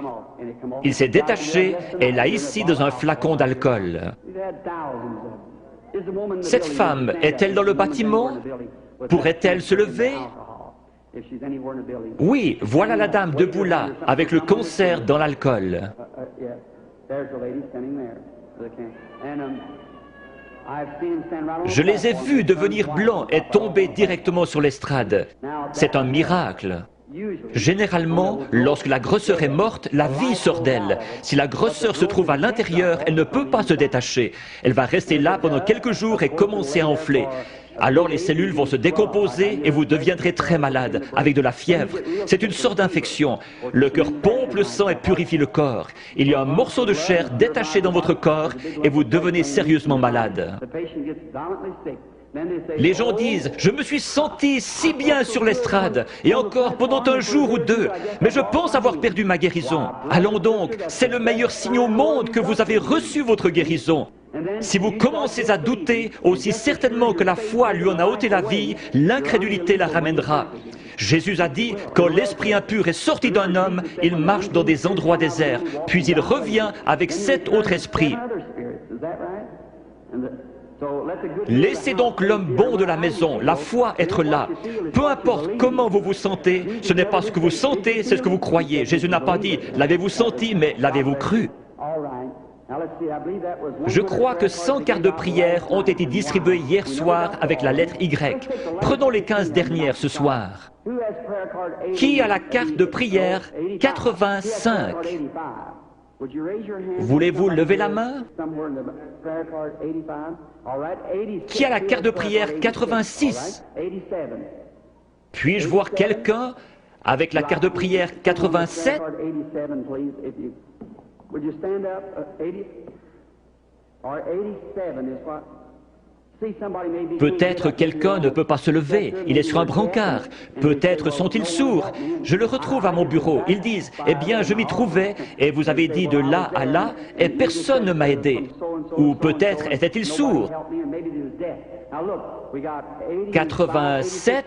Il s'est détaché et l'a ici dans un flacon d'alcool. Cette femme est-elle dans le bâtiment? Pourrait-elle se lever? Oui, voilà la dame debout là, avec le cancer dans l'alcool. Je les ai vus devenir blancs et tomber directement sur l'estrade. C'est un miracle. Généralement, lorsque la grosseur est morte, la vie sort d'elle. Si la grosseur se trouve à l'intérieur, elle ne peut pas se détacher. Elle va rester là pendant quelques jours et commencer à enfler. Alors les cellules vont se décomposer et vous deviendrez très malade, avec de la fièvre. C'est une sorte d'infection. Le cœur pompe le sang et purifie le corps. Il y a un morceau de chair détaché dans votre corps et vous devenez sérieusement malade. Les gens disent « Je me suis senti si bien sur l'estrade, et encore pendant un jour ou deux, mais je pense avoir perdu ma guérison. » Allons donc, c'est le meilleur signe au monde que vous avez reçu votre guérison. Si vous commencez à douter, aussi certainement que la foi lui en a ôté la vie, l'incrédulité la ramènera. Jésus a dit, quand l'esprit impur est sorti d'un homme, il marche dans des endroits déserts, puis il revient avec 7 autres esprits. Laissez donc l'homme bon de la maison, la foi, être là. Peu importe comment vous vous sentez, ce n'est pas ce que vous sentez, c'est ce que vous croyez. Jésus n'a pas dit « l'avez-vous senti », mais « l'avez-vous cru ». Je crois que 100 cartes de prière ont été distribuées hier soir avec la lettre Y. Prenons les 15 dernières ce soir. Qui a la carte de prière 85? Voulez-vous lever la main? Qui a la carte de prière 86? Puis-je voir quelqu'un avec la carte de prière 87? Peut-être quelqu'un ne peut pas se lever, il est sur un brancard. Peut-être sont-ils sourds. Je le retrouve à mon bureau. Ils disent, eh bien, je m'y trouvais, et vous avez dit de là à là, et personne ne m'a aidé. Ou peut-être était-il sourd. 87,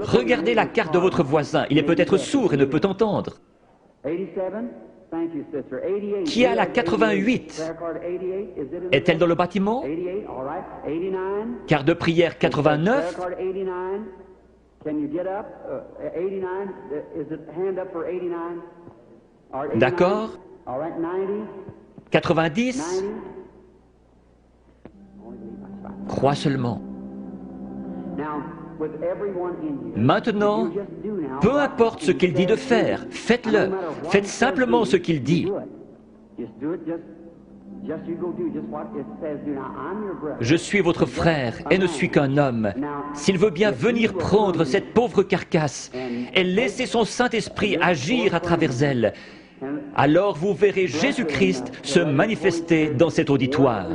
regardez la carte de votre voisin, il est peut-être sourd et ne peut entendre. Qui a la 88? Est-elle dans le bâtiment? Carte de prière 89? D'accord. 90? Crois seulement. Maintenant, peu importe ce qu'il dit de faire, faites-le. Faites simplement ce qu'il dit. Je suis votre frère et ne suis qu'un homme. S'il veut bien venir prendre cette pauvre carcasse et laisser son Saint-Esprit agir à travers elle, alors vous verrez Jésus-Christ se manifester dans cet auditoire.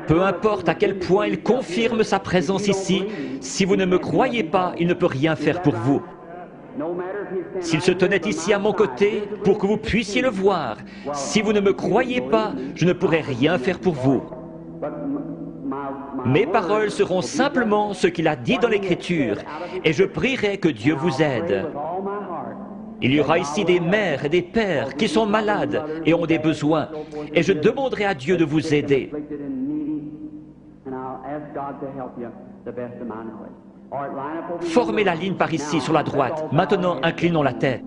Peu importe à quel point il confirme sa présence ici, si vous ne me croyez pas, il ne peut rien faire pour vous. S'il se tenait ici à mon côté pour que vous puissiez le voir, si vous ne me croyez pas, je ne pourrai rien faire pour vous. Mes paroles seront simplement ce qu'il a dit dans l'Écriture, et je prierai que Dieu vous aide. Il y aura ici des mères et des pères qui sont malades et ont des besoins, et je demanderai à Dieu de vous aider. Formez la ligne par ici, sur la droite. Maintenant, inclinons la tête.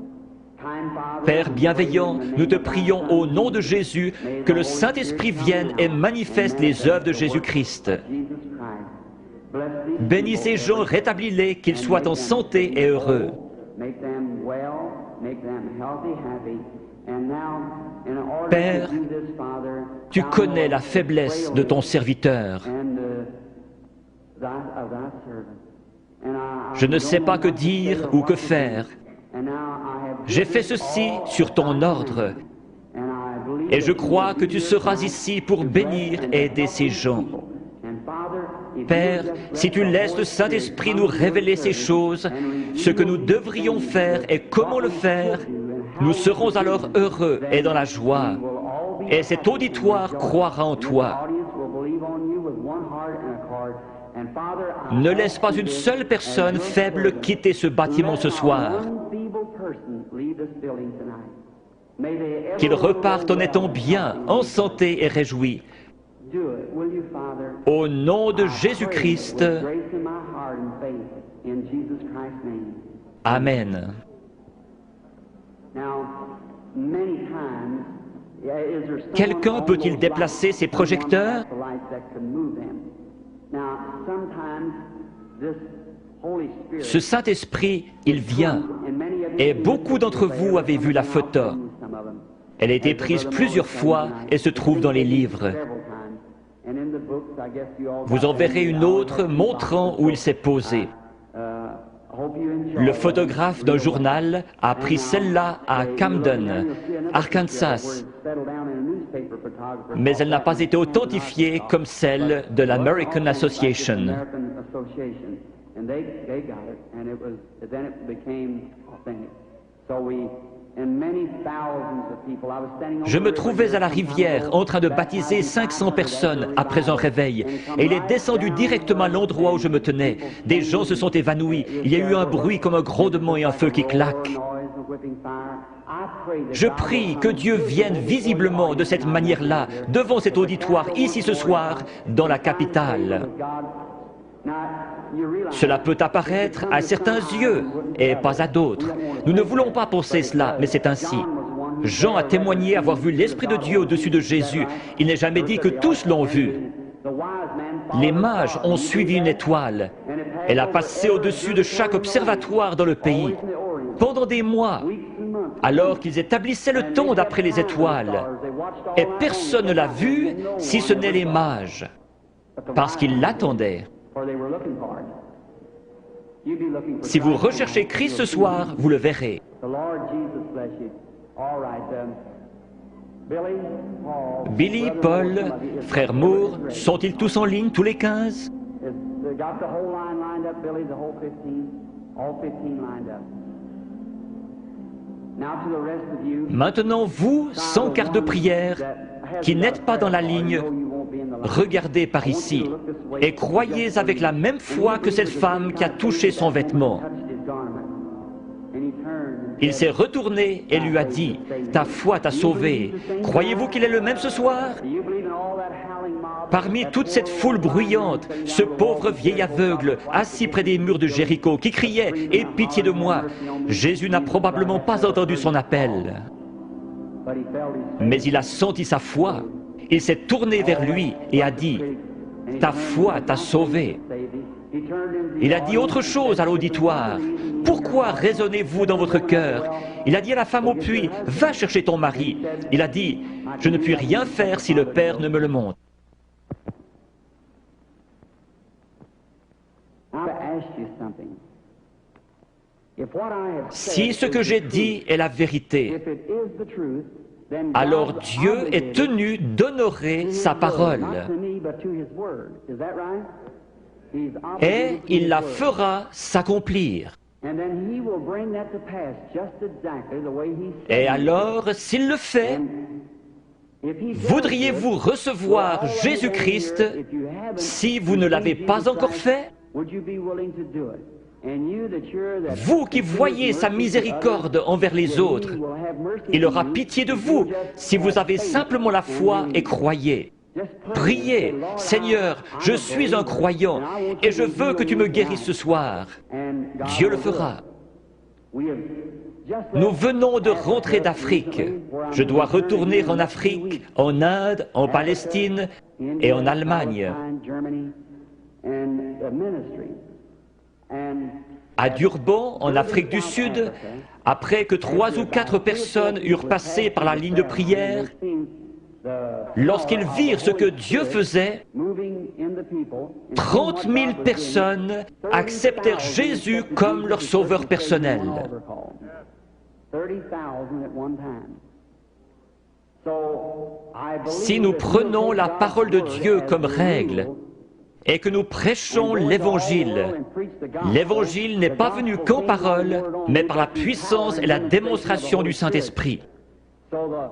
Père bienveillant, nous te prions au nom de Jésus que le Saint-Esprit vienne et manifeste les œuvres de Jésus-Christ. Bénis ces gens, rétablis-les, qu'ils soient en santé et heureux. Père, tu connais la faiblesse de ton serviteur. Je ne sais pas que dire ou que faire. J'ai fait ceci sur ton ordre. Et je crois que tu seras ici pour bénir et aider ces gens. Père, si tu laisses le Saint-Esprit nous révéler ces choses, ce que nous devrions faire et comment le faire, nous serons alors heureux et dans la joie. Et cet auditoire croira en toi. Ne laisse pas une seule personne faible quitter ce bâtiment ce soir. Qu'ils repartent en étant bien, en santé et réjouis. Au nom de Jésus-Christ. Amen. Quelqu'un peut-il déplacer ses projecteurs? Ce Saint-Esprit, il vient. Et beaucoup d'entre vous avez vu la photo. Elle a été prise plusieurs fois et se trouve dans les livres. Vous en verrez une autre montrant où il s'est posé. Le photographe d'un journal a pris celle-là à Camden, Arkansas, mais elle n'a pas été authentifiée comme celle de l'American Association. Je me trouvais à la rivière en train de baptiser 500 personnes après un réveil et il est descendu directement à l'endroit où je me tenais. Des gens se sont évanouis, il y a eu un bruit comme un grondement et un feu qui claque. Je prie que Dieu vienne visiblement de cette manière-là, devant cet auditoire, ici ce soir, dans la capitale. Cela peut apparaître à certains yeux et pas à d'autres. Nous ne voulons pas penser cela, mais c'est ainsi. Jean a témoigné avoir vu l'Esprit de Dieu au-dessus de Jésus. Il n'est jamais dit que tous l'ont vu. Les mages ont suivi une étoile. Elle a passé au-dessus de chaque observatoire dans le pays. Pendant des mois, alors qu'ils établissaient le temps d'après les étoiles. Et personne ne l'a vu, si ce n'est les mages, parce qu'ils l'attendaient. Si vous recherchez Christ ce soir, vous le verrez. Billy, Paul, frère Moore, sont-ils tous en ligne, tous les 15? Maintenant, vous, sans carte de prière, qui n'êtes pas dans la ligne, regardez par ici et croyez avec la même foi que cette femme qui a touché son vêtement. Il s'est retourné et lui a dit, « Ta foi t'a sauvé. Croyez-vous qu'il est le même ce soir ?» Parmi toute cette foule bruyante, ce pauvre vieil aveugle, assis près des murs de Jéricho, qui criait « Aie pitié de moi !» Jésus n'a probablement pas entendu son appel. Mais il a senti sa foi. Il s'est tourné vers lui et a dit, « Ta foi t'a sauvé. » Il a dit autre chose à l'auditoire. « Pourquoi raisonnez-vous dans votre cœur ?» Il a dit à la femme au puits, « Va chercher ton mari. » Il a dit, « Je ne puis rien faire si le Père ne me le montre. » Si ce que j'ai dit est la vérité, alors Dieu est tenu d'honorer sa parole. Et il la fera s'accomplir. Et alors, s'il le fait, voudriez-vous recevoir Jésus-Christ si vous ne l'avez pas encore fait? Vous qui voyez sa miséricorde envers les autres, il aura pitié de vous si vous avez simplement la foi et croyez. Priez, Seigneur, je suis un croyant et je veux que tu me guérisses ce soir. Dieu le fera. Nous venons de rentrer d'Afrique. Je dois retourner en Afrique, en Inde, en Palestine et en Allemagne. À Durban, en Afrique du Sud, après que 3 ou 4 personnes eurent passé par la ligne de prière, lorsqu'ils virent ce que Dieu faisait, 30 000 personnes acceptèrent Jésus comme leur sauveur personnel. Si nous prenons la parole de Dieu comme règle et que nous prêchons l'Évangile, l'Évangile n'est pas venu qu'en parole, mais par la puissance et la démonstration du Saint-Esprit.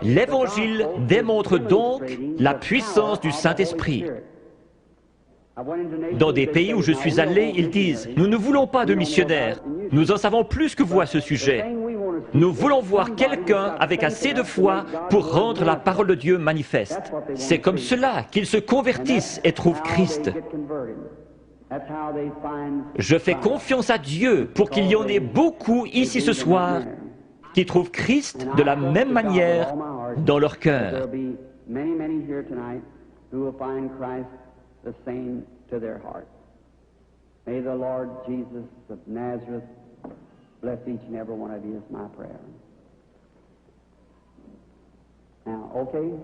L'Évangile démontre donc la puissance du Saint-Esprit. Dans des pays où je suis allé, ils disent « Nous ne voulons pas de missionnaires, nous en savons plus que vous à ce sujet. Nous voulons voir quelqu'un avec assez de foi pour rendre la parole de Dieu manifeste. » C'est comme cela qu'ils se convertissent et trouvent Christ. Je fais confiance à Dieu pour qu'il y en ait beaucoup ici ce soir qui trouvent Christ de la même manière dans leur cœur. May the Lord Jesus of Nazareth bless each and every one of you is my prayer. Now, okay?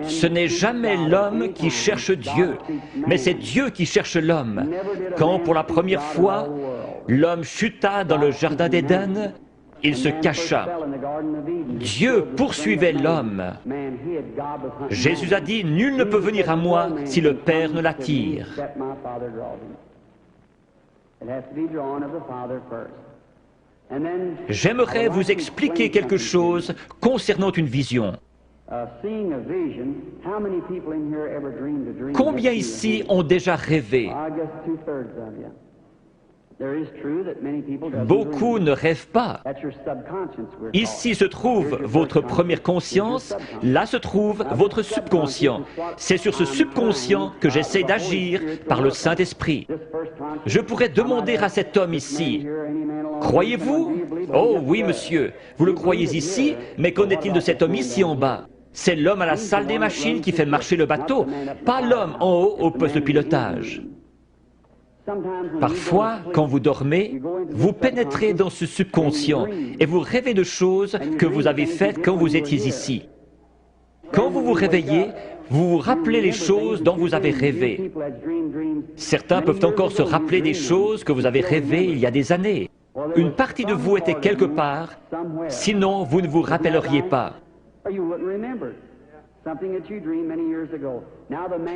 Ce n'est jamais l'homme qui cherche Dieu, mais c'est Dieu qui cherche l'homme. Quand pour la première fois, l'homme chuta dans le jardin d'Éden, il se cacha. Dieu poursuivait l'homme. Jésus a dit, « Nul ne peut venir à moi si le Père ne l'attire. » J'aimerais vous expliquer quelque chose concernant une vision. Combien ici ont déjà rêvé? Beaucoup ne rêvent pas. Ici se trouve votre première conscience, là se trouve votre subconscient. C'est sur ce subconscient que j'essaie d'agir par le Saint-Esprit. Je pourrais demander à cet homme ici, « Croyez-vous » ? « Oh oui, monsieur, vous le croyez ici, mais qu'en est-il de cet homme ici en bas ? C'est l'homme à la salle des machines qui fait marcher le bateau, pas l'homme en haut au poste de pilotage. » Parfois, quand vous dormez, vous pénétrez dans ce subconscient et vous rêvez de choses que vous avez faites quand vous étiez ici. Quand vous vous réveillez, vous vous rappelez les choses dont vous avez rêvé. Certains peuvent encore se rappeler des choses que vous avez rêvées il y a des années. Une partie de vous était quelque part, sinon vous ne vous rappelleriez pas.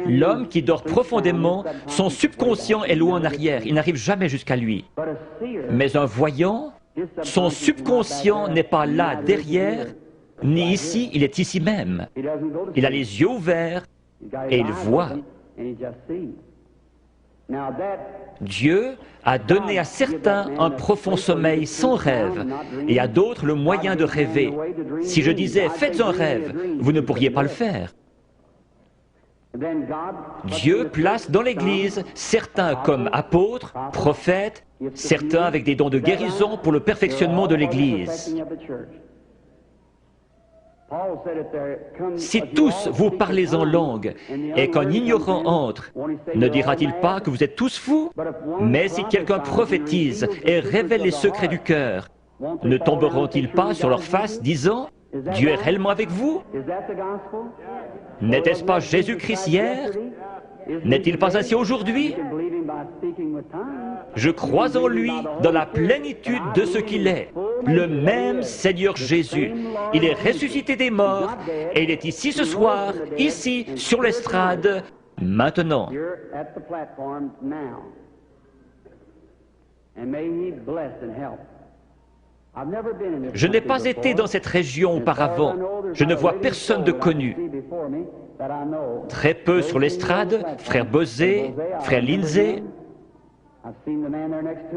L'homme qui dort profondément, son subconscient est loin en arrière, il n'arrive jamais jusqu'à lui. Mais un voyant, son subconscient n'est pas là derrière, ni ici, il est ici même. Il a les yeux ouverts et il voit. Dieu a donné à certains un profond sommeil sans rêve et à d'autres le moyen de rêver. Si je disais « faites un rêve », vous ne pourriez pas le faire. Dieu place dans l'Église certains comme apôtres, prophètes, certains avec des dons de guérison pour le perfectionnement de l'Église. Si tous vous parlez en langue et qu'un ignorant entre, ne dira-t-il pas que vous êtes tous fous? Mais si quelqu'un prophétise et révèle les secrets du cœur, ne tomberont-ils pas sur leur face disant « Dieu est réellement avec vous » ? N'était-ce pas Jésus-Christ hier? N'est-il pas ainsi aujourd'hui? Je crois en lui dans la plénitude de ce qu'il est, le même Seigneur Jésus. Il est ressuscité des morts et il est ici ce soir, ici, sur l'estrade, maintenant. Je n'ai pas été dans cette région auparavant. Je ne vois personne de connu. Très peu sur l'estrade, frère Bosé, frère Lindsay.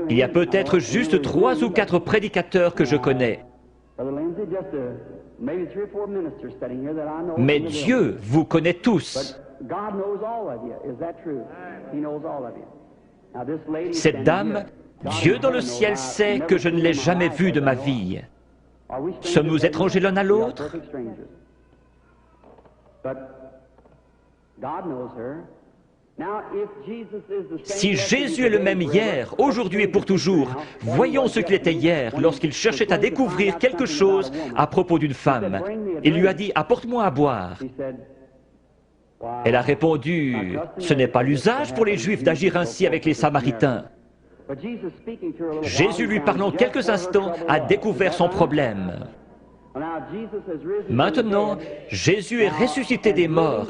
Il y a peut-être juste 3 ou 4 prédicateurs que je connais. Mais Dieu vous connaît tous. Cette dame, Dieu dans le ciel sait que je ne l'ai jamais vue de ma vie. Sommes-nous étrangers l'un à l'autre? Si Jésus est le même hier, aujourd'hui et pour toujours, voyons ce qu'il était hier lorsqu'il cherchait à découvrir quelque chose à propos d'une femme. Il lui a dit « Apporte-moi à boire ». Elle a répondu « Ce n'est pas l'usage pour les Juifs d'agir ainsi avec les Samaritains ». Jésus, lui parlant quelques instants, a découvert son problème. Maintenant, Jésus est ressuscité des morts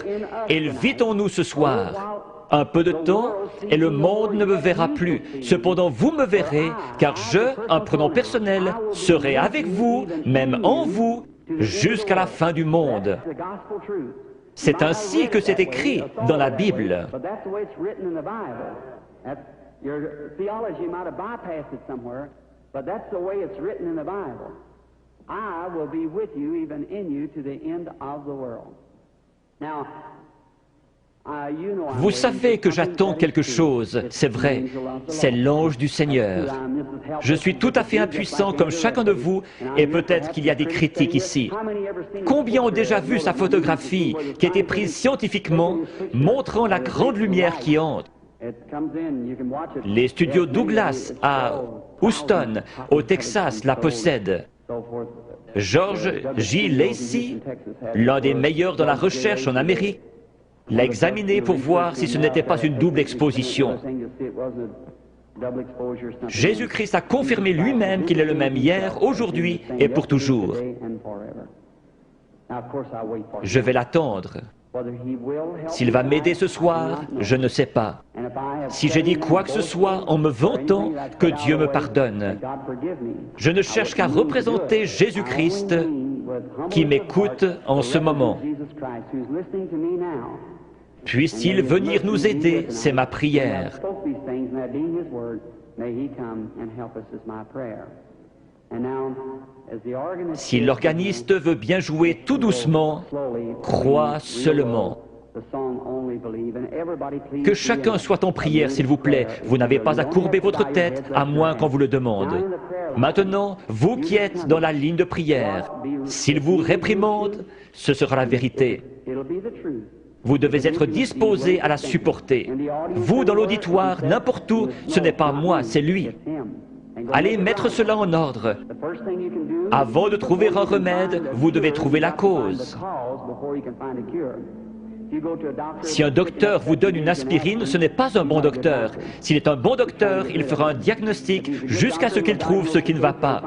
et il vit en nous ce soir. Un peu de temps et le monde ne me verra plus. Cependant, vous me verrez, car je, un prénom personnel, serai avec vous, même en vous, jusqu'à la fin du monde. C'est ainsi que c'est écrit dans la Bible. Your theology might have bypassed it somewhere, but that's the way it's written in the Bible. I will be with you, even in you, to the end of the world. Now, vous savez que j'attends quelque chose, c'est vrai, c'est l'ange du Seigneur. Je suis tout à fait impuissant comme chacun de vous, et peut-être qu'il y a des critiques ici. Combien ont déjà vu sa photographie qui a été prise scientifiquement, montrant la grande lumière qui entre? Les studios Douglas à Houston, au Texas, la possèdent. George J. Lacey, l'un des meilleurs dans la recherche en Amérique, l'a examiné pour voir si ce n'était pas une double exposition. Jésus-Christ a confirmé lui-même qu'il est le même hier, aujourd'hui et pour toujours. Je vais l'attendre. S'il va m'aider ce soir, je ne sais pas. Si j'ai dit quoi que ce soit en me vantant, que Dieu me pardonne. Je ne cherche qu'à représenter Jésus-Christ qui m'écoute en ce moment. Puisse-t-il venir nous aider, c'est ma prière. Si l'organiste veut bien jouer tout doucement, crois seulement. Que chacun soit en prière, s'il vous plaît. Vous n'avez pas à courber votre tête, à moins qu'on vous le demande. Maintenant, vous qui êtes dans la ligne de prière, s'il vous réprimande, ce sera la vérité. Vous devez être disposé à la supporter. Vous, dans l'auditoire, n'importe où, ce n'est pas moi, c'est lui. Allez mettre cela en ordre. Avant de trouver un remède, vous devez trouver la cause. Si un docteur vous donne une aspirine, ce n'est pas un bon docteur. S'il est un bon docteur, il fera un diagnostic jusqu'à ce qu'il trouve ce qui ne va pas.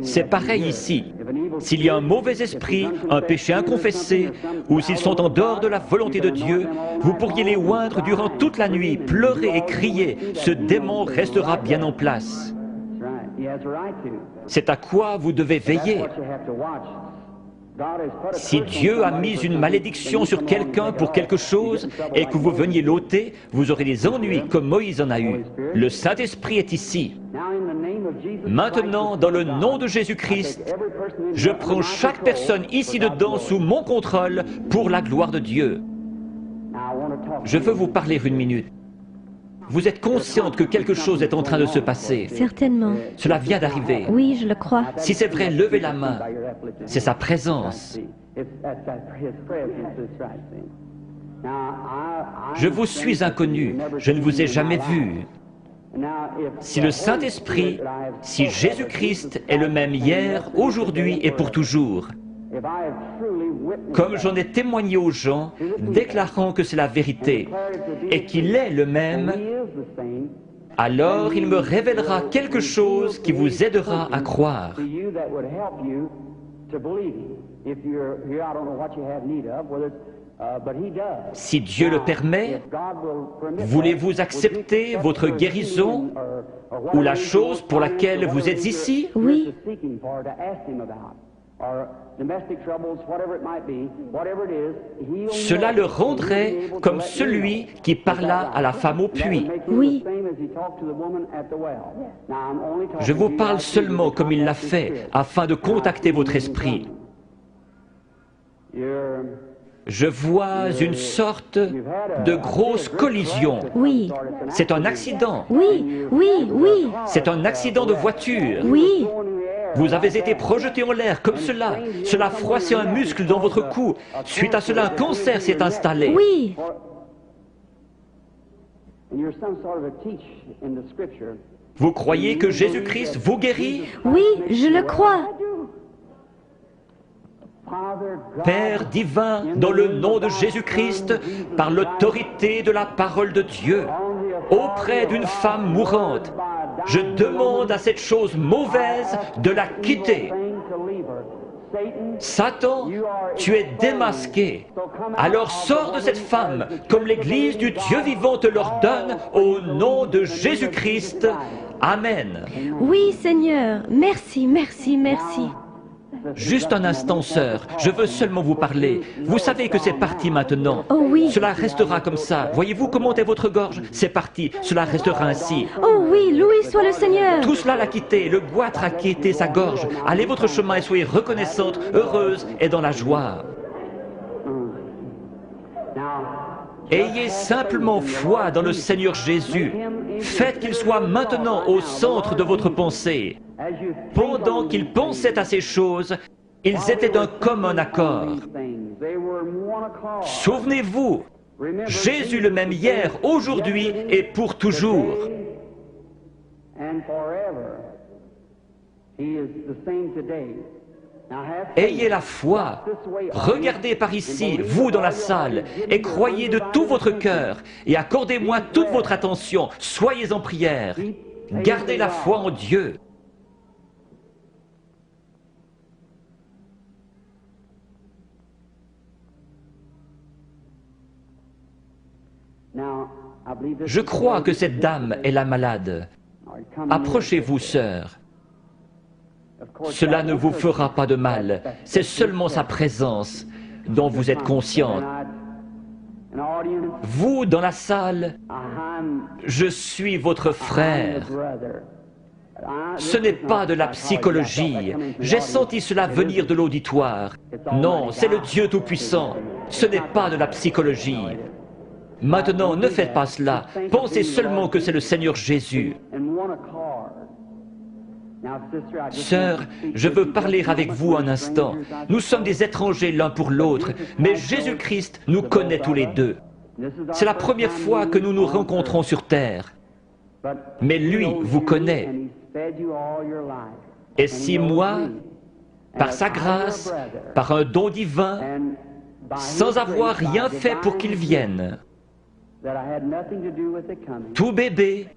C'est pareil ici. S'il y a un mauvais esprit, un péché inconfessé, ou s'ils sont en dehors de la volonté de Dieu, vous pourriez les oindre durant toute la nuit, pleurer et crier. Ce démon restera bien en place. C'est à quoi vous devez veiller. Si Dieu a mis une malédiction sur quelqu'un pour quelque chose et que vous veniez l'ôter, vous aurez des ennuis comme Moïse en a eu. Le Saint-Esprit est ici. Maintenant, dans le nom de Jésus-Christ, je prends chaque personne ici dedans sous mon contrôle pour la gloire de Dieu. Je veux vous parler une minute. Vous êtes consciente que quelque chose est en train de se passer? Certainement. Cela vient d'arriver. Oui, je le crois. Si c'est vrai, levez la main. C'est sa présence. Je vous suis inconnu. Je ne vous ai jamais vu. Si le Saint-Esprit, si Jésus-Christ est le même hier, aujourd'hui et pour toujours, comme j'en ai témoigné aux gens, déclarant que c'est la vérité et qu'il est le même, alors il me révélera quelque chose qui vous aidera à croire. Si Dieu le permet, voulez-vous accepter votre guérison ou la chose pour laquelle vous êtes ici? Oui. Cela le rendrait comme celui qui parla à la femme au puits. Oui. Je vous parle seulement comme il l'a fait, afin de contacter votre esprit. Je vois une sorte de grosse collision. Oui. C'est un accident. Oui, oui, oui. C'est un accident de voiture. Oui. Vous avez été projeté en l'air comme cela. Cela froissait un muscle dans votre cou. Suite à cela, un cancer s'est installé. Oui. Vous croyez que Jésus-Christ vous guérit? Oui, je le crois. Père divin, dans le nom de Jésus-Christ, par l'autorité de la parole de Dieu, auprès d'une femme mourante, je demande à cette chose mauvaise de la quitter. Satan, tu es démasqué. Alors sors de cette femme, comme l'Église du Dieu vivant te l'ordonne, au nom de Jésus-Christ. Amen. Oui, Seigneur. Merci, merci, merci. Juste un instant, sœur, je veux seulement vous parler. Vous savez que c'est parti maintenant. Oh oui. Cela restera comme ça. Voyez-vous comment est votre gorge? C'est parti, cela restera ainsi. Oh oui, loué soit le Seigneur. Tout cela l'a quitté, le goitre a quitté sa gorge. Allez votre chemin et soyez reconnaissante, heureuse et dans la joie. Ayez simplement foi dans le Seigneur Jésus. Faites qu'il soit maintenant au centre de votre pensée. Pendant qu'ils pensaient à ces choses, ils étaient d'un commun accord. Souvenez-vous, Jésus le même hier, aujourd'hui et pour toujours. Ayez la foi. Regardez par ici, vous dans la salle, et croyez de tout votre cœur, et accordez-moi toute votre attention. Soyez en prière. Gardez la foi en Dieu. Je crois que cette dame est la malade. Approchez-vous, sœur. Cela ne vous fera pas de mal. C'est seulement sa présence dont vous êtes consciente. Vous, dans la salle, je suis votre frère. Ce n'est pas de la psychologie. J'ai senti cela venir de l'auditoire. Non, c'est le Dieu Tout-Puissant. Ce n'est pas de la psychologie. Maintenant, ne faites pas cela. Pensez seulement que c'est le Seigneur Jésus. Sœur, je veux parler avec vous un instant. Nous sommes des étrangers l'un pour l'autre, mais Jésus-Christ nous connaît tous les deux. C'est la première fois que nous nous rencontrons sur terre. Mais lui vous connaît. Et si moi, par sa grâce, par un don divin, sans avoir rien fait pour qu'il vienne, tout bébé,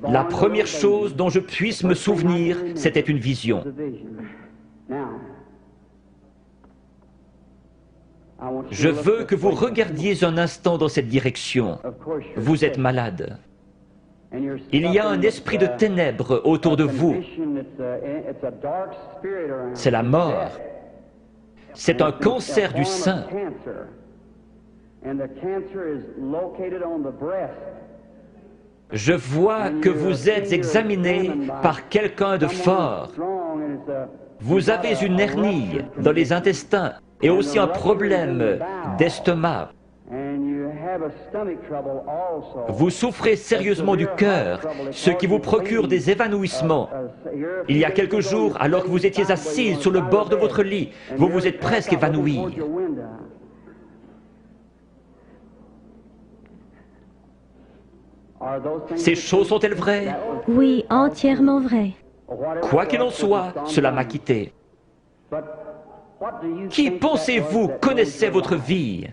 la première chose dont je puisse me souvenir, c'était une vision. Je veux que vous regardiez un instant dans cette direction. Vous êtes malade. Il y a un esprit de ténèbres autour de vous. C'est la mort. C'est un cancer du sein. Je vois que vous êtes examiné par quelqu'un de fort. Vous avez une hernie dans les intestins et aussi un problème d'estomac. Vous souffrez sérieusement du cœur, ce qui vous procure des évanouissements. Il y a quelques jours, alors que vous étiez assise sur le bord de votre lit, vous vous êtes presque évanoui. Ces choses sont-elles vraies? Oui, entièrement vraies. Quoi qu'il en soit, cela m'a quitté. Qui pensez-vous connaissait votre vie?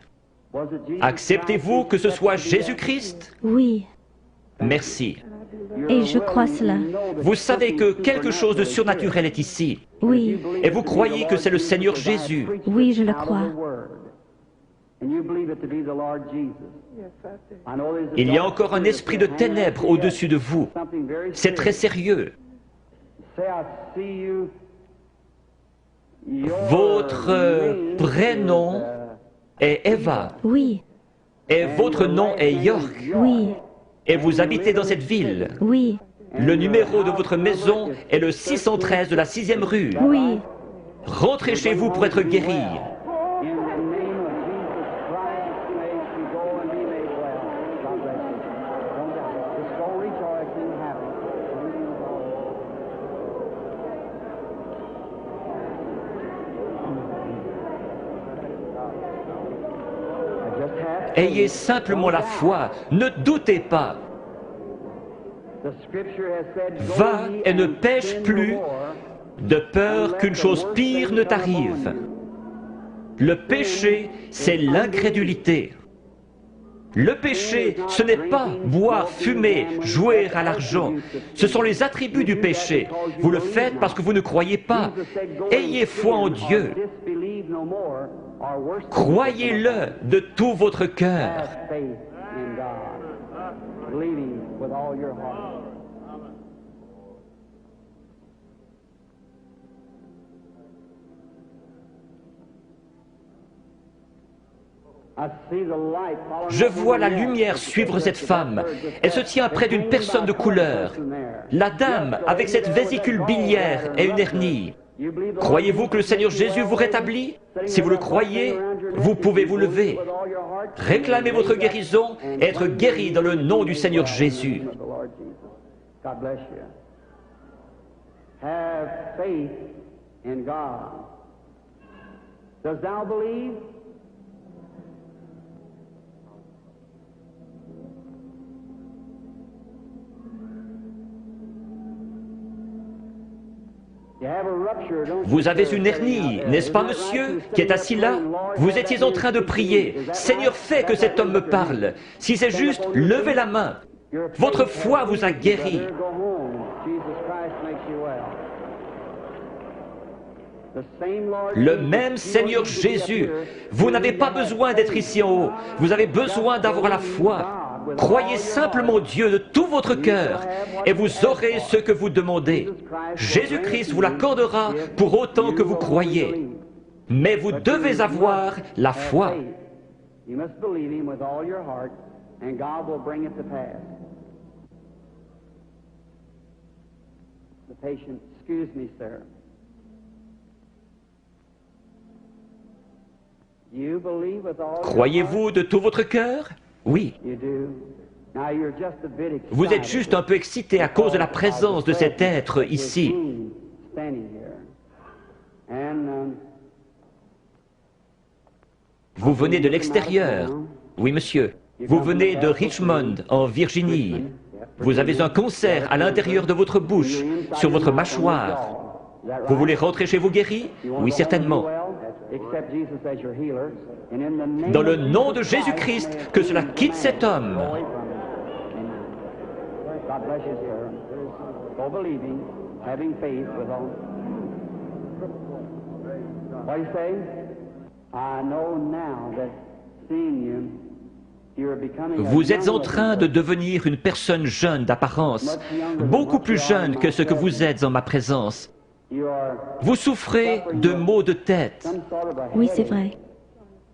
Acceptez-vous que ce soit Jésus-Christ? Oui, Merci. et je crois cela. Vous savez que quelque chose de surnaturel est ici. Oui, Et vous croyez que c'est le Seigneur Jésus. oui, je le crois. Il y a encore un esprit de ténèbres au-dessus de vous. C'est très sérieux. Votre prénom est Eva. Oui, Et votre nom est York. oui, Et vous habitez dans cette ville. oui, Le numéro de votre maison est le 613 de la 6e rue. oui. Rentrez chez vous pour être guéri. Ayez simplement la foi, ne doutez pas. Va et ne pêche plus, de peur qu'une chose pire ne t'arrive. Le péché, c'est l'incrédulité. Le péché, ce n'est pas boire, fumer, jouer à l'argent. Ce sont les attributs du péché. Vous le faites parce que vous ne croyez pas. Ayez foi en Dieu. Croyez-le de tout votre cœur. Je vois la lumière suivre cette femme. Elle se tient près d'une personne de couleur. La dame, avec cette vésicule biliaire et une hernie. Croyez-vous que le Seigneur Jésus vous rétablit? Si vous le croyez, vous pouvez vous lever. Réclamez votre guérison et être guéri dans le nom du Seigneur Jésus. Have faith in God. Does thou believe? Vous avez une hernie, n'est-ce pas, monsieur, qui est assis là? Vous étiez en train de prier. Seigneur, fais que cet homme me parle. Si c'est juste, levez la main. Votre foi vous a guéri. Le même Seigneur Jésus. Vous n'avez pas besoin d'être ici en haut. Vous avez besoin d'avoir la foi. Croyez simplement Dieu de tout votre cœur et vous aurez ce que vous demandez. Jésus-Christ vous l'accordera pour autant que vous croyez. Mais vous devez avoir la foi. You must believe him with all your heart, and God will bring it to pass. The patient, excuse me, sir. You believe with all Croyez-vous de tout votre cœur? Oui. You do. Now you're just a bit excited. Vous êtes juste un peu excité à cause de la présence de cet être ici. Standing here. And, Vous venez de l'extérieur. Oui, monsieur. Vous venez de Richmond, en Virginie. Vous avez un concert à l'intérieur de votre bouche, sur votre mâchoire. Vous voulez rentrer chez vous guéri? Oui, certainement. Dans le nom de Jésus-Christ, que cela quitte cet homme. God bless you, sir. So believing, having faith with all. What do you say? I know now that seeing you, you're becoming. Vous êtes en train de devenir une personne jeune d'apparence, beaucoup plus jeune que ce que vous êtes en ma présence. Vous souffrez de maux de tête. Oui, c'est vrai.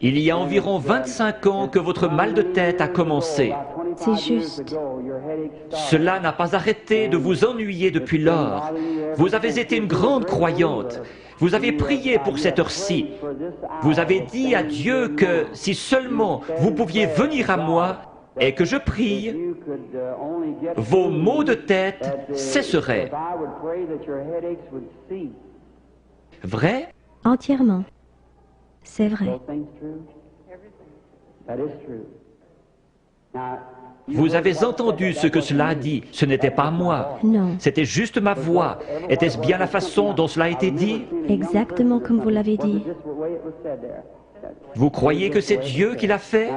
Il y a environ 25 ans que votre mal de tête a commencé. C'est juste. Cela n'a pas arrêté de vous ennuyer depuis lors. Vous avez été une grande croyante. Vous avez prié pour cette heure-ci. Vous avez dit à Dieu que si seulement vous pouviez venir à moi et que je prie, vos maux de tête cesseraient. Vrai? Entièrement. C'est vrai. Vous avez entendu ce que cela a dit. Ce n'était pas moi. Non. C'était juste ma voix. Était-ce bien la façon dont cela a été dit? Exactement comme vous l'avez dit. Vous croyez que c'est Dieu qui l'a fait?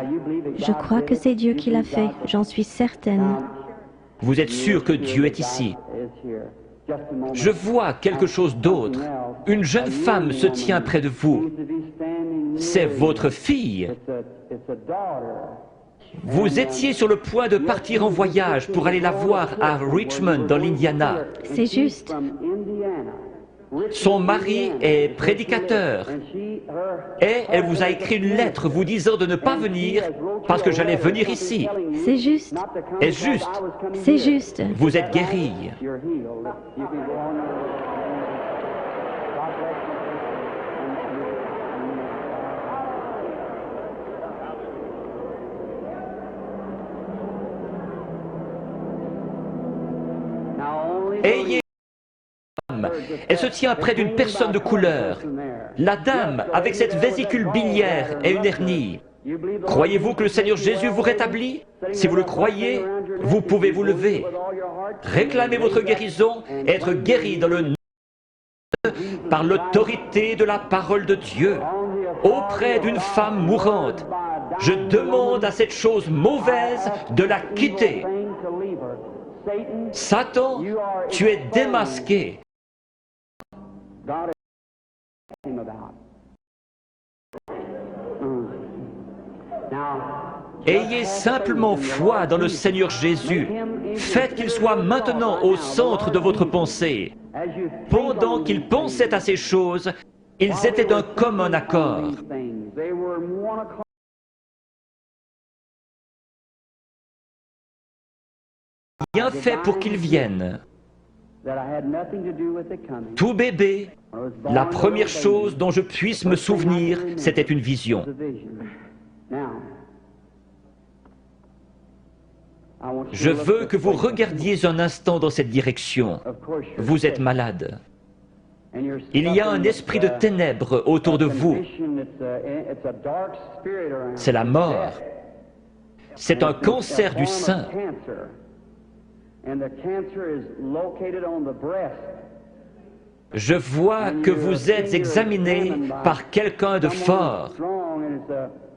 Je crois que c'est Dieu qui l'a fait. J'en suis certaine. Vous êtes sûr que Dieu est ici? Je vois quelque chose d'autre. Une jeune femme se tient près de vous. C'est votre fille. Vous étiez sur le point de partir en voyage pour aller la voir à Richmond, dans l'Indiana. C'est juste. Son mari est prédicateur et elle vous a écrit une lettre vous disant de ne pas venir parce que j'allais venir ici. C'est juste. Est-ce juste? C'est juste. Vous êtes guéri. Ayez une femme. Elle se tient près d'une personne de couleur. La dame, avec cette vésicule biliaire et une hernie. Croyez-vous que le Seigneur Jésus vous rétablit? Si vous le croyez, vous pouvez vous lever. Réclamez votre guérison, être guéri dans le nom de Dieu, par l'autorité de la parole de Dieu, auprès d'une femme mourante. Je demande à cette chose mauvaise de la quitter. Satan, tu es démasqué. Ayez simplement foi dans le Seigneur Jésus. Faites qu'il soit maintenant au centre de votre pensée. Pendant qu'ils pensaient à ces choses, ils étaient d'un commun accord. Rien fait pour qu'ils viennent. Tout bébé, la première chose dont je puisse me souvenir, c'était une vision. Je veux que vous regardiez un instant dans cette direction. Vous êtes malade. Il y a un esprit de ténèbres autour de vous. C'est la mort. C'est un cancer du sein. Je vois que vous êtes examiné par quelqu'un de fort.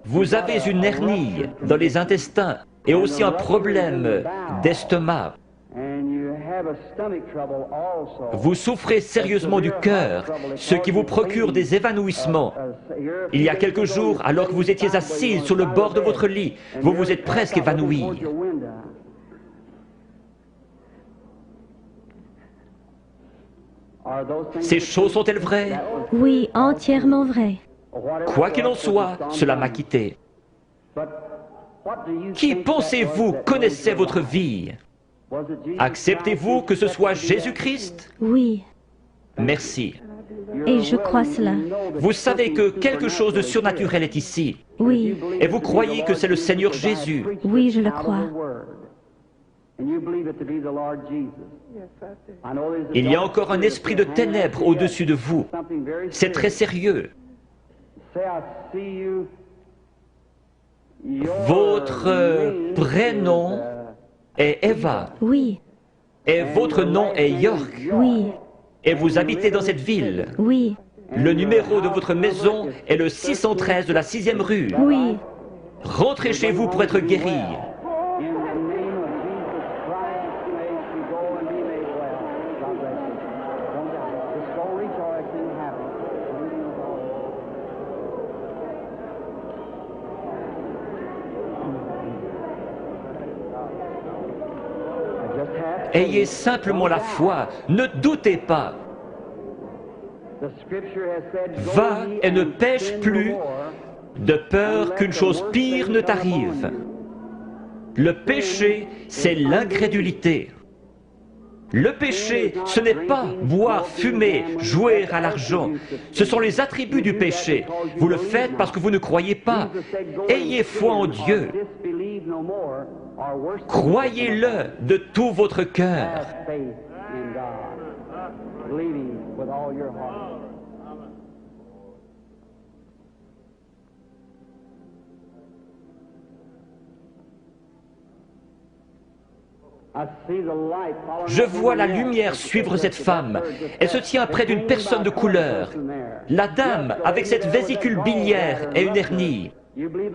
Vous avez une hernie dans les intestins et aussi un problème d'estomac. Vous souffrez sérieusement du cœur, ce qui vous procure des évanouissements. Il y a quelques jours, alors que vous étiez assise sur le bord de votre lit, vous vous êtes presque évanoui. Ces choses sont-elles vraies? Oui, entièrement vrai. Quoi qu'il en soit, cela m'a quitté. Qui pensez-vous connaissait votre vie? Acceptez-vous que ce soit Jésus-Christ? Oui, Merci. et je crois cela. Vous savez que quelque chose de surnaturel est ici. Oui, Et vous croyez que c'est le Seigneur Jésus. oui, je le crois. Il y a encore un esprit de ténèbres au-dessus de vous. C'est très sérieux. Votre prénom est Eva. Oui, Et votre nom est York. oui, Et vous habitez dans cette ville. oui, Le numéro de votre maison est le 613 de la 6e rue. oui. Rentrez chez vous pour être guéri. Ayez simplement la foi, ne doutez pas. Va et ne pêche plus, de peur qu'une chose pire ne t'arrive. Le péché, c'est l'incrédulité. Le péché, ce n'est pas boire, fumer, jouer à l'argent. Ce sont les attributs du péché. Vous le faites parce que vous ne croyez pas. Ayez foi en Dieu. Croyez-le de tout votre cœur. Je vois la lumière suivre cette femme. Elle se tient près d'une personne de couleur. La dame, avec cette vésicule biliaire et une hernie.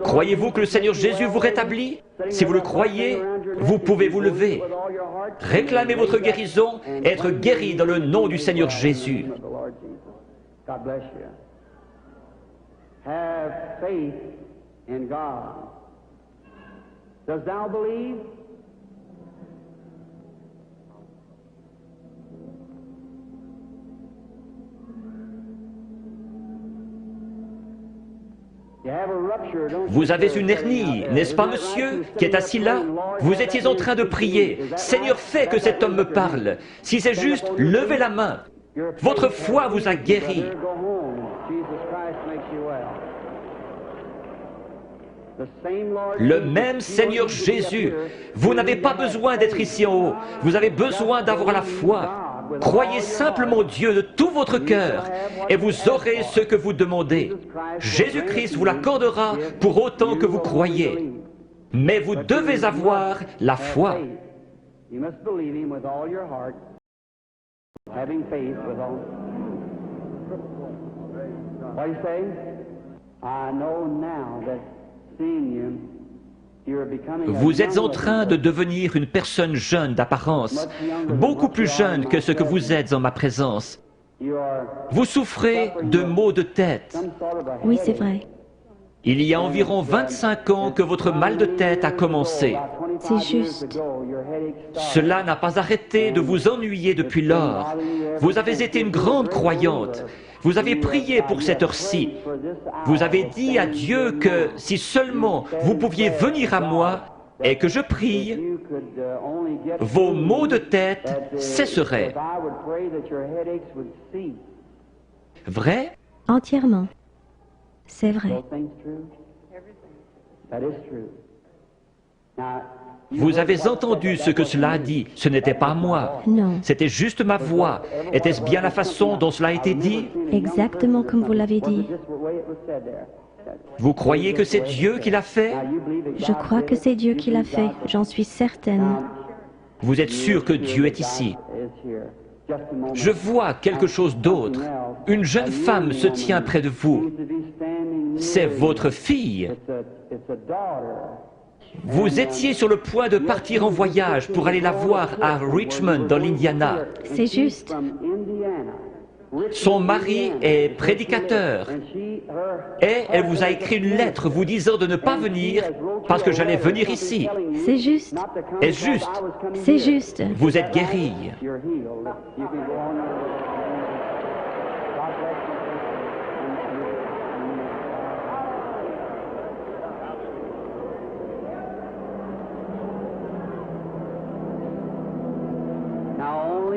Croyez-vous que le Seigneur Jésus vous rétablit? Si vous le croyez, vous pouvez vous lever. Réclamez votre guérison et être guéri dans le nom du Seigneur Jésus. Have faith in God. Does thou believe? Vous avez une hernie, n'est-ce pas, monsieur, qui est assis là? Vous étiez en train de prier. Seigneur, fais que cet homme me parle. Si c'est juste, levez la main. Votre foi vous a guéri. Le même Seigneur Jésus. Vous n'avez pas besoin d'être ici en haut. Vous avez besoin d'avoir la foi. Croyez simplement Dieu de tout votre cœur et vous aurez ce que vous demandez. Jésus-Christ vous l'accordera pour autant que vous croyez. Mais vous devez avoir la foi. Vous êtes en train de devenir une personne jeune d'apparence, beaucoup plus jeune que ce que vous êtes en ma présence. Vous souffrez de maux de tête. Oui, c'est vrai. Il y a environ 25 ans que votre mal de tête a commencé. C'est juste. Cela n'a pas arrêté de vous ennuyer depuis lors. Vous avez été une grande croyante. Vous avez prié pour cette heure-ci. Vous avez dit à Dieu que si seulement vous pouviez venir à moi et que je prie, vos maux de tête cesseraient. Vrai? Entièrement. C'est vrai. Vous avez entendu ce que cela a dit. Ce n'était pas moi. Non. C'était juste ma voix. Était-ce bien la façon dont cela a été dit? Exactement comme vous l'avez dit. Vous croyez que c'est Dieu qui l'a fait? Je crois que c'est Dieu qui l'a fait. J'en suis certaine. Vous êtes sûr que Dieu est ici? Je vois quelque chose d'autre. Une jeune femme se tient près de vous. C'est votre fille. Vous étiez sur le point de partir en voyage pour aller la voir à Richmond, dans l'Indiana. C'est juste. Son mari est prédicateur et elle vous a écrit une lettre vous disant de ne pas venir parce que j'allais venir ici. C'est juste. Est-ce juste? C'est juste. Vous êtes guéri.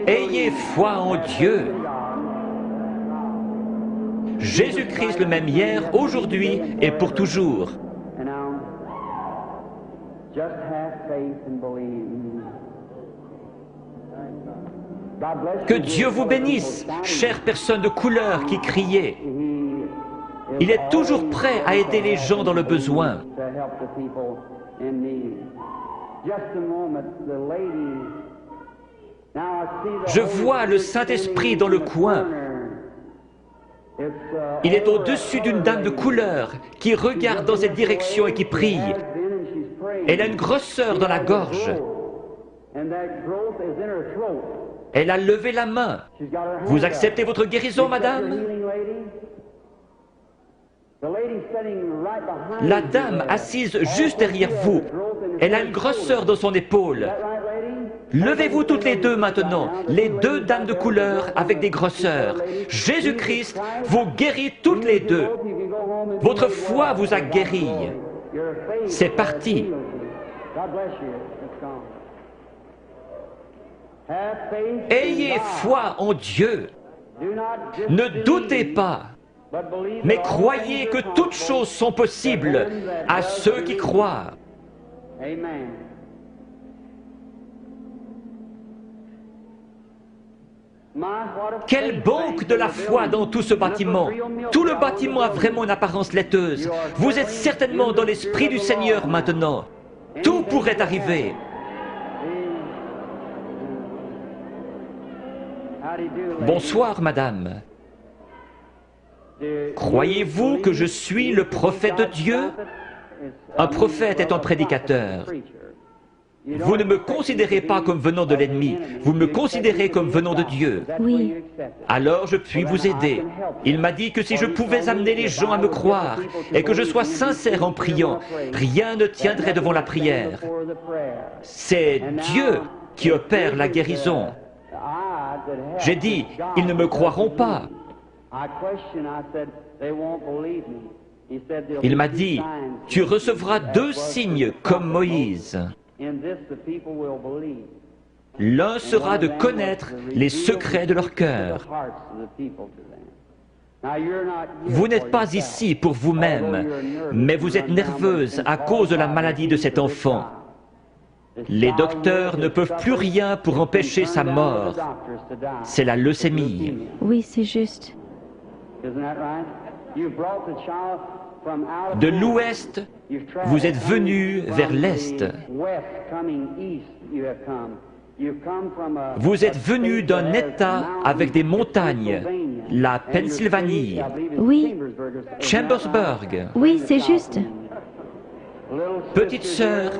Ayez foi en Dieu. Jésus-Christ le même hier, aujourd'hui et pour toujours. Que Dieu vous bénisse, chère personne de couleur qui criait. Il est toujours prêt à aider les gens dans le besoin. Je vois le Saint-Esprit dans le coin. Il est au-dessus d'une dame de couleur qui regarde dans cette direction et qui prie. Elle a une grosseur dans la gorge. Elle a levé la main. Vous acceptez votre guérison, madame? La dame assise juste derrière vous, elle a une grosseur dans son épaule. Levez-vous toutes les deux maintenant, les deux dames de couleur avec des grosseurs. Jésus-Christ vous guérit toutes les deux. Votre foi vous a guéri. C'est parti. Ayez foi en Dieu. Ne doutez pas, mais croyez que toutes choses sont possibles à ceux qui croient. Quelle banque de la foi dans tout ce bâtiment! Tout le bâtiment a vraiment une apparence laiteuse. Vous êtes certainement dans l'Esprit du Seigneur maintenant. Tout pourrait arriver. Bonsoir, madame. Croyez-vous que je suis le prophète de Dieu? Un prophète est un prédicateur. Vous ne me considérez pas comme venant de l'ennemi, vous me considérez comme venant de Dieu. Oui. Alors je puis vous aider. Il m'a dit que si je pouvais amener les gens à me croire et que je sois sincère en priant, rien ne tiendrait devant la prière. C'est Dieu qui opère la guérison. J'ai dit, ils ne me croiront pas. Il m'a dit, tu recevras 2 signes comme Moïse. L'un sera de connaître les secrets de leur cœur. Vous n'êtes pas ici pour vous-même, mais vous êtes nerveuse à cause de la maladie de cet enfant. Les docteurs ne peuvent plus rien pour empêcher sa mort. C'est la leucémie. Oui, c'est juste. De l'ouest, vous êtes venu vers l'est. Vous êtes venu d'un État avec des montagnes, la Pennsylvanie, Oui, Chambersburg. oui, c'est juste. Petite sœur,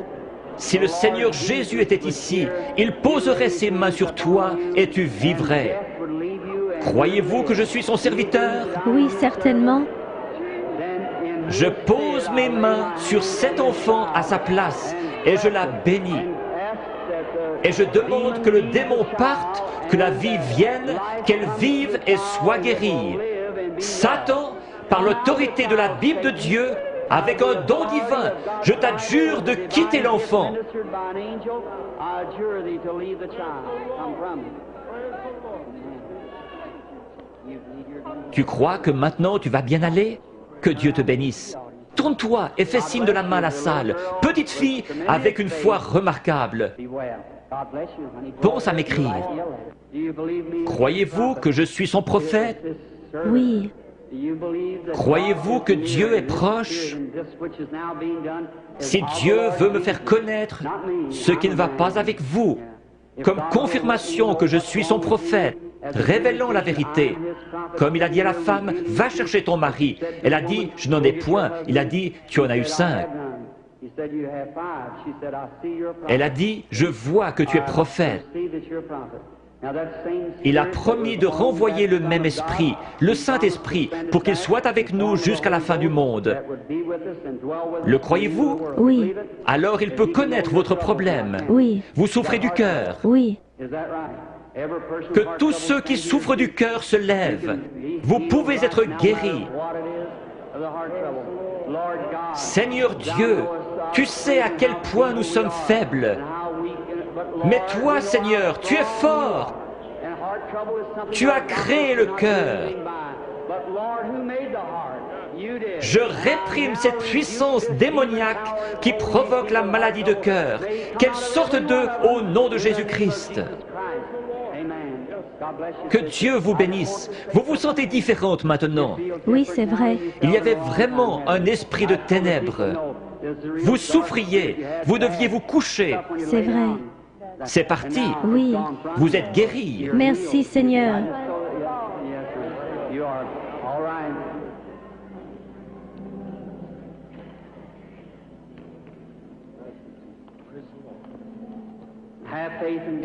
si le Seigneur Jésus était ici, il poserait ses mains sur toi et tu vivrais. Croyez-vous que je suis son serviteur? Oui, certainement. Je pose mes mains sur cet enfant à sa place et je la bénis. Et je demande que le démon parte, que la vie vienne, qu'elle vive et soit guérie. Satan, par l'autorité de la Bible de Dieu, avec un don divin, je t'adjure de quitter l'enfant. Tu crois que maintenant tu vas bien aller? Que Dieu te bénisse. Tourne-toi et fais signe de la main à la salle. Petite fille avec une foi remarquable. Pense à m'écrire. Croyez-vous que je suis son prophète? Oui. Croyez-vous que Dieu est proche? Si Dieu veut me faire connaître ce qui ne va pas avec vous, comme confirmation que je suis son prophète, révélons la vérité. Comme il a dit à la femme, va chercher ton mari. Elle a dit, je n'en ai point. Il a dit, tu en as eu 5. Elle a dit, je vois que tu es prophète. Il a promis de renvoyer le même esprit, le Saint-Esprit, pour qu'il soit avec nous jusqu'à la fin du monde. Le croyez-vous? Oui. Alors il peut connaître votre problème. Oui. Vous souffrez du cœur. Oui. Que tous ceux qui souffrent du cœur se lèvent. Vous pouvez être guéris. Seigneur Dieu, tu sais à quel point nous sommes faibles. Mais toi, Seigneur, tu es fort. Tu as créé le cœur. Je réprime cette puissance démoniaque qui provoque la maladie de cœur. Qu'elle sorte d'eux au nom de Jésus-Christ. Que Dieu vous bénisse. Vous vous sentez différente maintenant. Oui, c'est vrai. Il y avait vraiment un esprit de ténèbres. Vous souffriez. Vous deviez vous coucher. C'est vrai. C'est parti. Oui. Vous êtes guéri. Merci, Seigneur.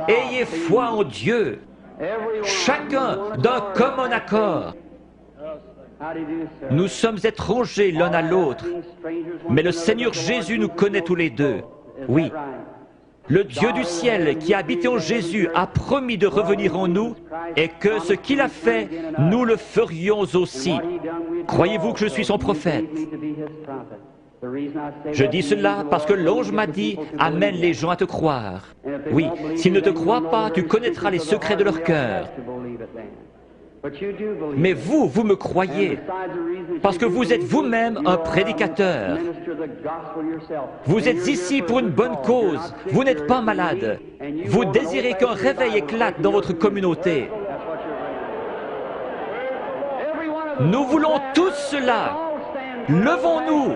Ayez foi en Dieu. Chacun d'un commun accord. Nous sommes étrangers l'un à l'autre, mais le Seigneur Jésus nous connaît tous les deux. Oui. Le Dieu du ciel qui a habité en Jésus a promis de revenir en nous et que ce qu'il a fait, nous le ferions aussi. Croyez-vous que je suis son prophète? Je dis cela parce que l'ange m'a dit « Amène les gens à te croire ». Oui, s'ils ne te croient pas, tu connaîtras les secrets de leur cœur. Mais vous, vous me croyez, parce que vous êtes vous-même un prédicateur. Vous êtes ici pour une bonne cause, vous n'êtes pas malade. Vous désirez qu'un réveil éclate dans votre communauté. Nous voulons tous cela. Levons-nous.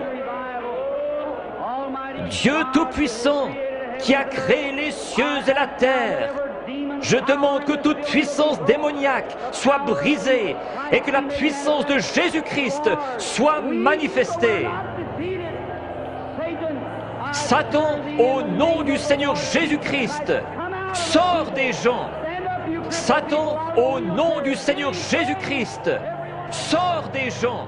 Dieu Tout-Puissant, qui a créé les cieux et la terre, je demande que toute puissance démoniaque soit brisée et que la puissance de Jésus-Christ soit manifestée. Satan, au nom du Seigneur Jésus-Christ, sors des gens. Satan, au nom du Seigneur Jésus-Christ, sors des gens.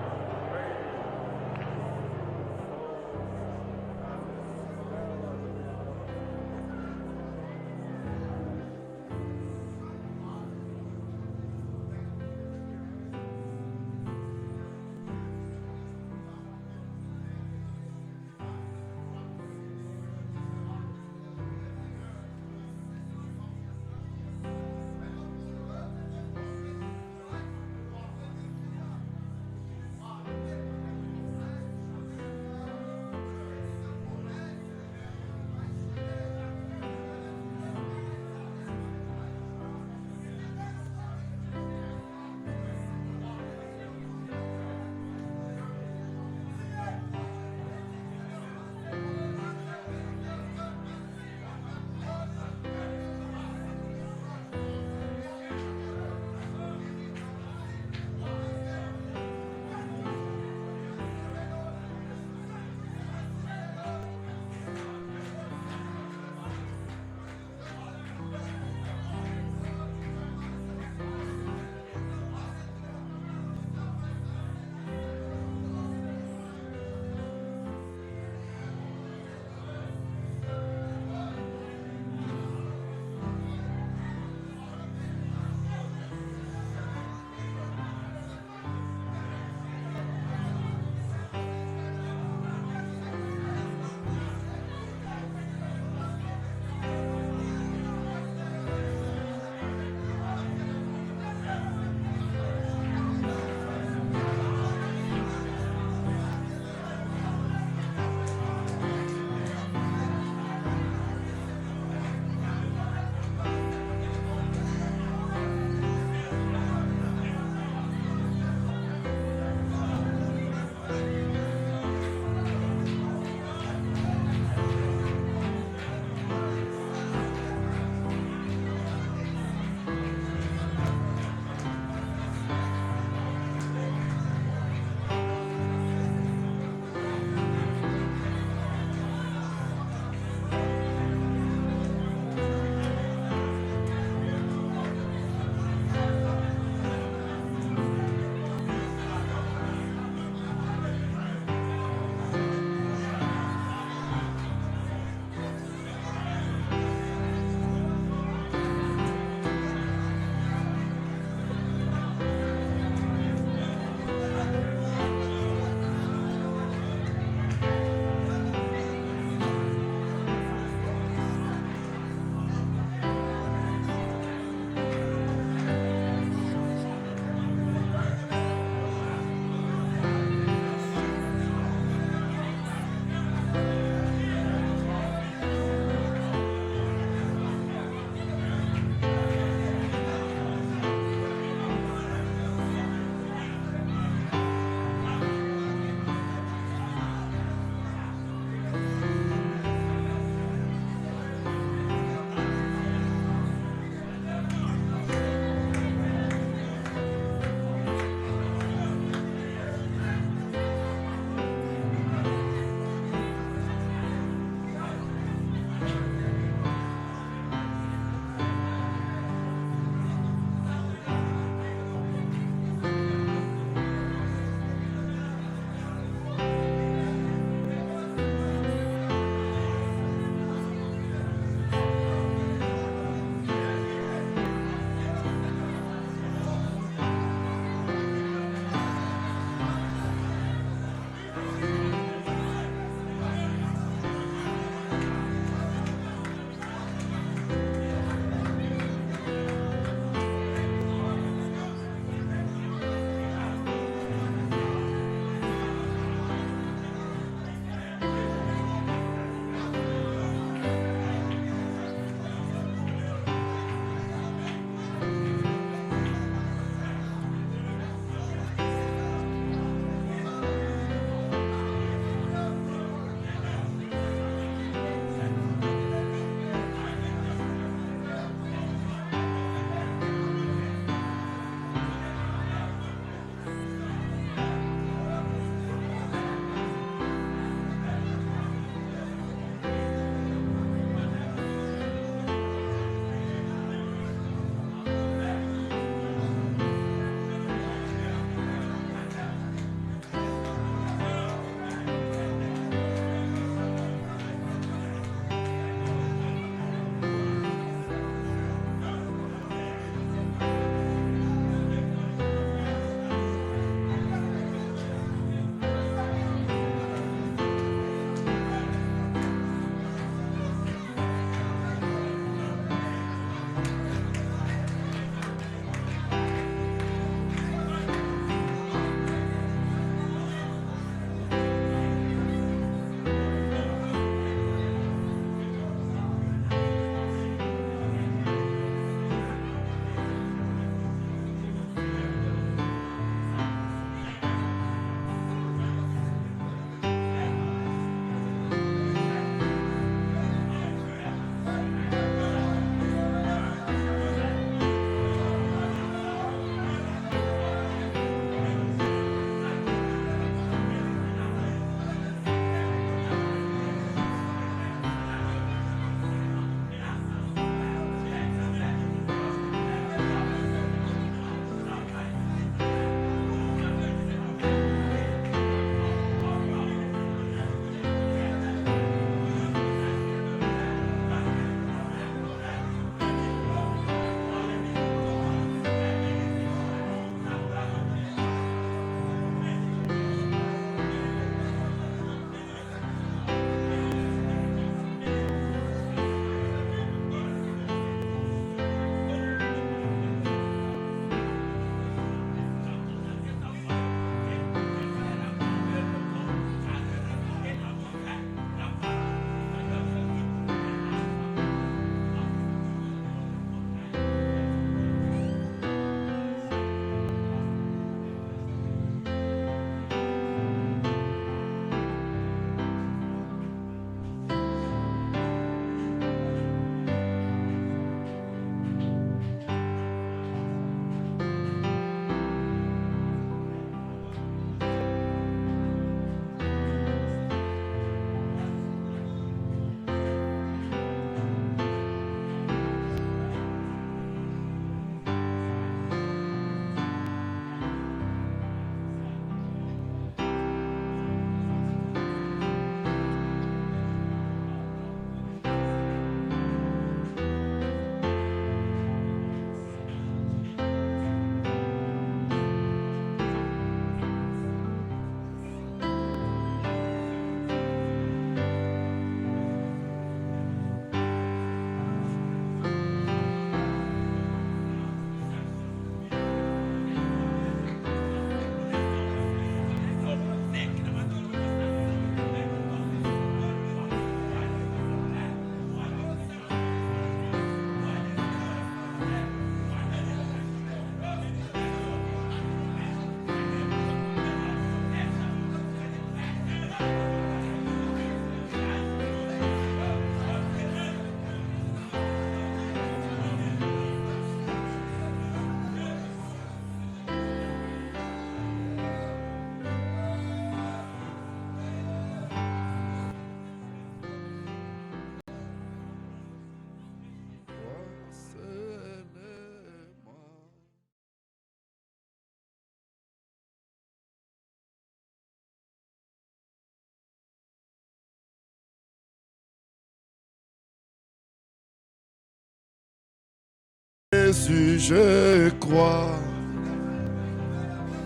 Jésus, je crois.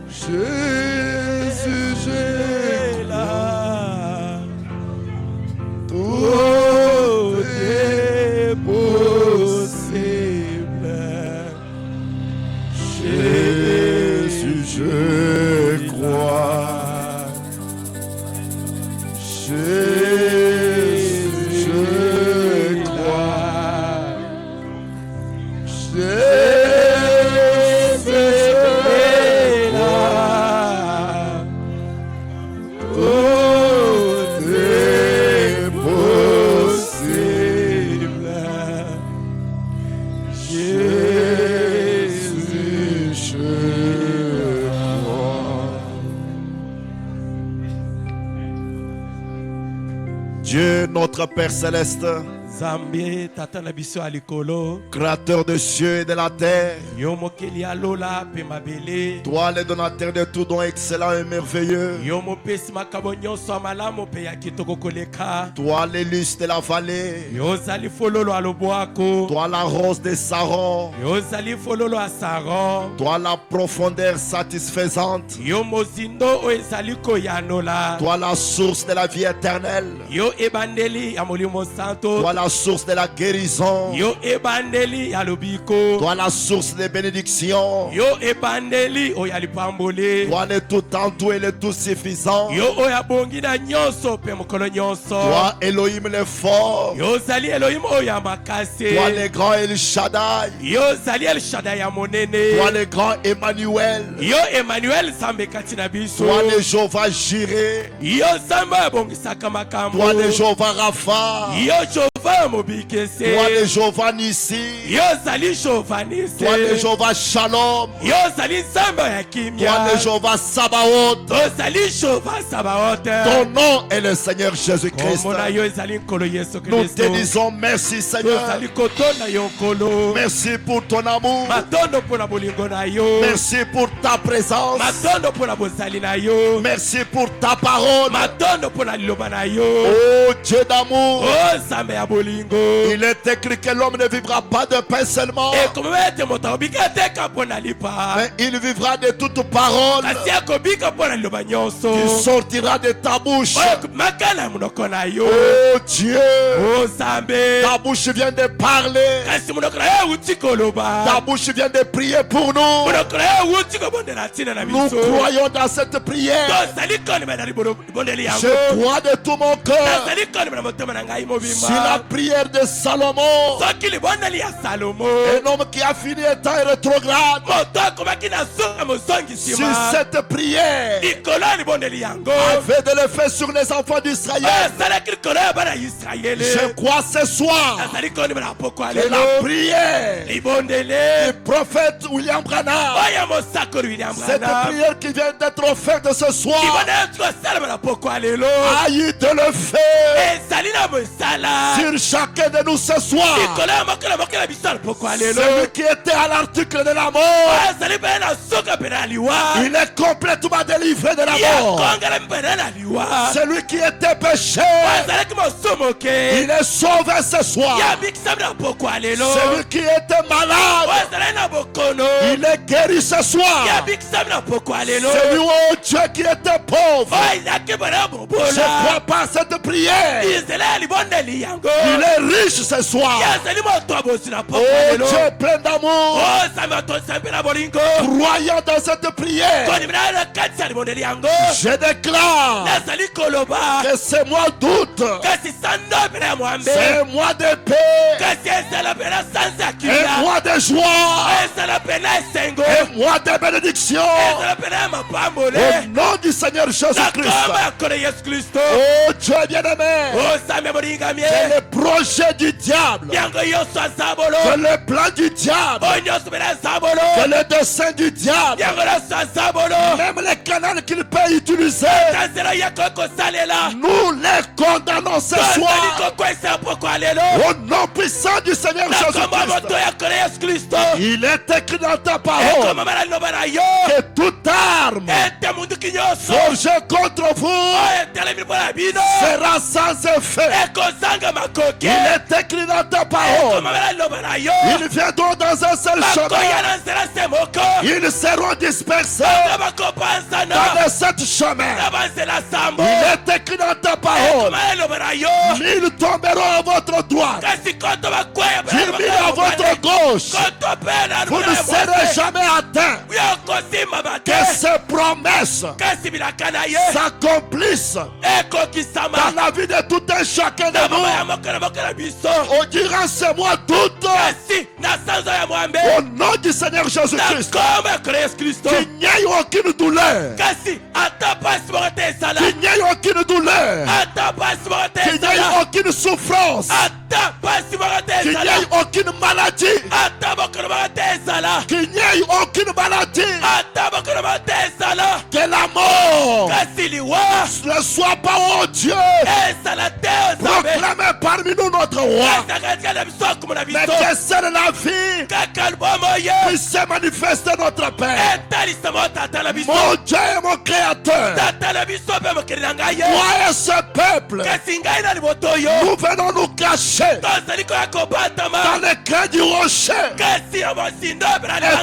Jésus, je crois. Tout est possible. Jésus, je crois. Jésus, je crois. Jésus, je crois. Tout est possible. Jésus, je crois. Dieu, notre Père céleste, créateur de cieux et de la terre, toi le donateur de tout don excellent et merveilleux, toi l'hélice de la vallée, toi la rose de Saron, toi la profondeur satisfaisante, toi la source de la vie éternelle, toi la source de la guérison, toi la source des bénédictions, toi le tout en tout et le tout suffisant, toi Elohim le fort, toi le grand El Shaddai, toi le grand Emmanuel, toi le Jéhovah Jireh, toi le Jéhovah Rapha, toi le Jéhovah Nissi, toi le Jéhovah Shalom, toi le Jéhovah Sabaoth. Ton nom est le Seigneur Jésus-Christ. Nous te disons merci Seigneur. Merci pour ton amour. Merci pour ta présence. Merci pour ta parole. Oh Dieu d'amour, il est écrit que l'homme ne vivra pas de pain seulement, mais il vivra de toute parole qui sortira de ta bouche. Oh Dieu, ta bouche vient de parler, ta bouche vient de prier pour nous. Nous croyons dans cette prière. Je crois de tout mon cœur. Si la prière de Salomon, un homme qui a fini étant rétrograde, si cette prière avait de l'effet sur les enfants d'Israël, je crois ce soir que la prière du prophète William Branham, cette prière qui vient d'être offerte ce soir, a eu de l'effet sur chacun de nous ce soir. Celui qui était à l'article de la mort, il est complètement délivré de la mort. Celui qui était péché, il est sauvé ce soir. Celui qui était malade, il est guéri ce soir. Celui, oh Dieu, qui était pauvre, je crois pas cette prière, il est riche ce soir. Oh Dieu plein d'amour, croyant dans cette prière, je déclare que ce mois d'août, c'est un mois de paix, un mois de joie, un mois de bénédiction, au nom du Seigneur Jésus-Christ. Oh Dieu bien-aimé, c'est le projet du diable, c'est le plan du diable, c'est le dessein du diable, même les canaux qu'il peut utiliser, nous les condamnons ce soir au nom puissant du Seigneur Jésus-Christ. Il est écrit dans ta parole que toute arme forgée contre vous sera sans effet. Il est écrit dans ta parole. Ils viendront dans un seul chemin. Ils seront dispersés dans les 7 chemins. Il est écrit dans ta parole. 1000 tomberont à votre droite, 10 000 à votre gauche. Vous ne serez jamais atteints. Que ces promesses s'accomplissent dans la vie de tout un chacun de nous. On dira c'est moi tout. Au nom du Seigneur Jésus-Christ. Qu'il n'y ait aucune douleur. Qu'il n'y ait aucune douleur. Qu'il n'y ait aucune souffrance. Qu'il n'y ait aucune maladie. Qu'il n'y ait aucune maladie. Que la mort ne soit pas, oh Dieu, proclamé parmi nous notre roi. Mais que seule la vie puisse se manifester notre Père. Mon Dieu et mon Créateur. Moi et ce peuple, nous venons nous cacher dans les creux du rocher. Et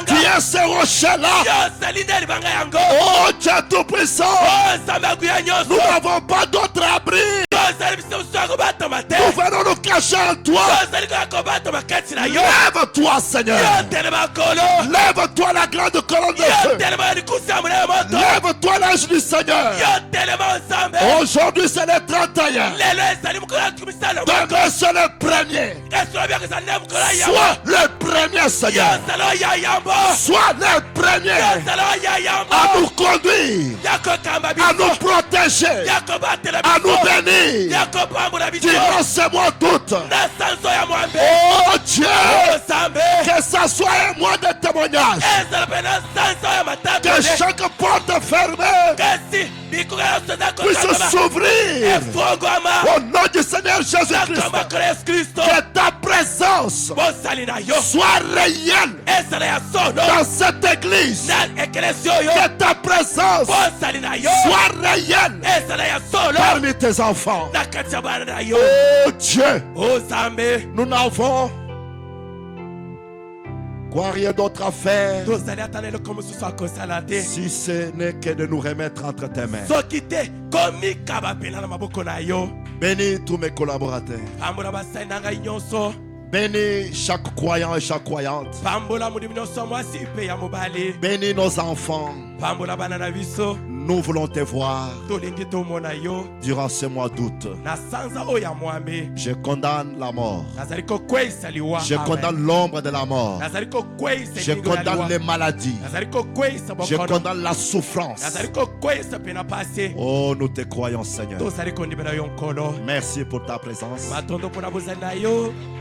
tu es ce rocher-là. Oh Dieu Tout-Puissant, nous n'avons pas d'autre abri. Nous venons nous cacher en toi. Lève-toi, Seigneur. Lève-toi, la grande colonne de feu. Lève-toi, l'ange du Seigneur. Aujourd'hui, c'est le 31. Demain, c'est le premier. Sois le premier, Seigneur. Sois le premier à nous conduire, à nous protéger, à nous bénir. Dis-moi, c'est moi toute. Oh Dieu, que ça soit un mois de témoignage. Que chaque porte fermée puisse s'ouvrir au nom du Seigneur Jésus-Christ. Que ta présence soit réelle dans cette église. Que ta présence soit réelle parmi tes enfants. Oh Dieu, nous n'avons quoi rien d'autre à faire si ce n'est que de nous remettre entre tes mains. Bénis tous mes collaborateurs. Bénis chaque croyant et chaque croyante. Bénis nos enfants. Nous voulons te voir durant ce mois d'août. Je condamne la mort. Je condamne l'ombre de la mort. Je condamne les maladies. Je condamne la souffrance. Oh, nous te croyons, Seigneur. Merci pour ta présence.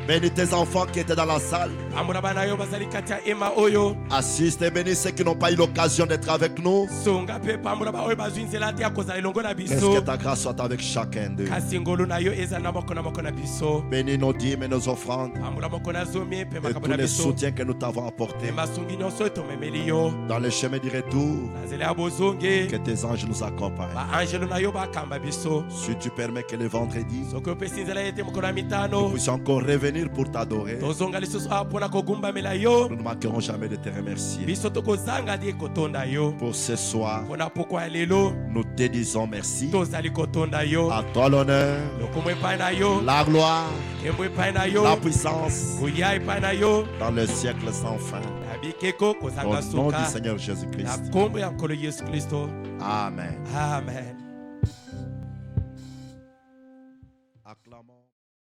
Bénis tes enfants qui étaient dans la salle. Assiste et bénis ceux qui n'ont pas eu l'occasion d'être avec nous. Que ta grâce soit avec chacun d'eux. Bénis nos dîmes et nos offrandes et tous les soutiens que nous t'avons apportés dans le chemin du retour. Que tes anges nous accompagnent. Si tu permets que le vendredi nous puissions encore revenir pour t'adorer, nous ne manquerons jamais de te remercier. Pour ce soir, nous te disons merci. À toi l'honneur, la gloire, la puissance dans le siècle sans fin. Au nom du Seigneur Jésus-Christ. Amen. Amen. Acclamons.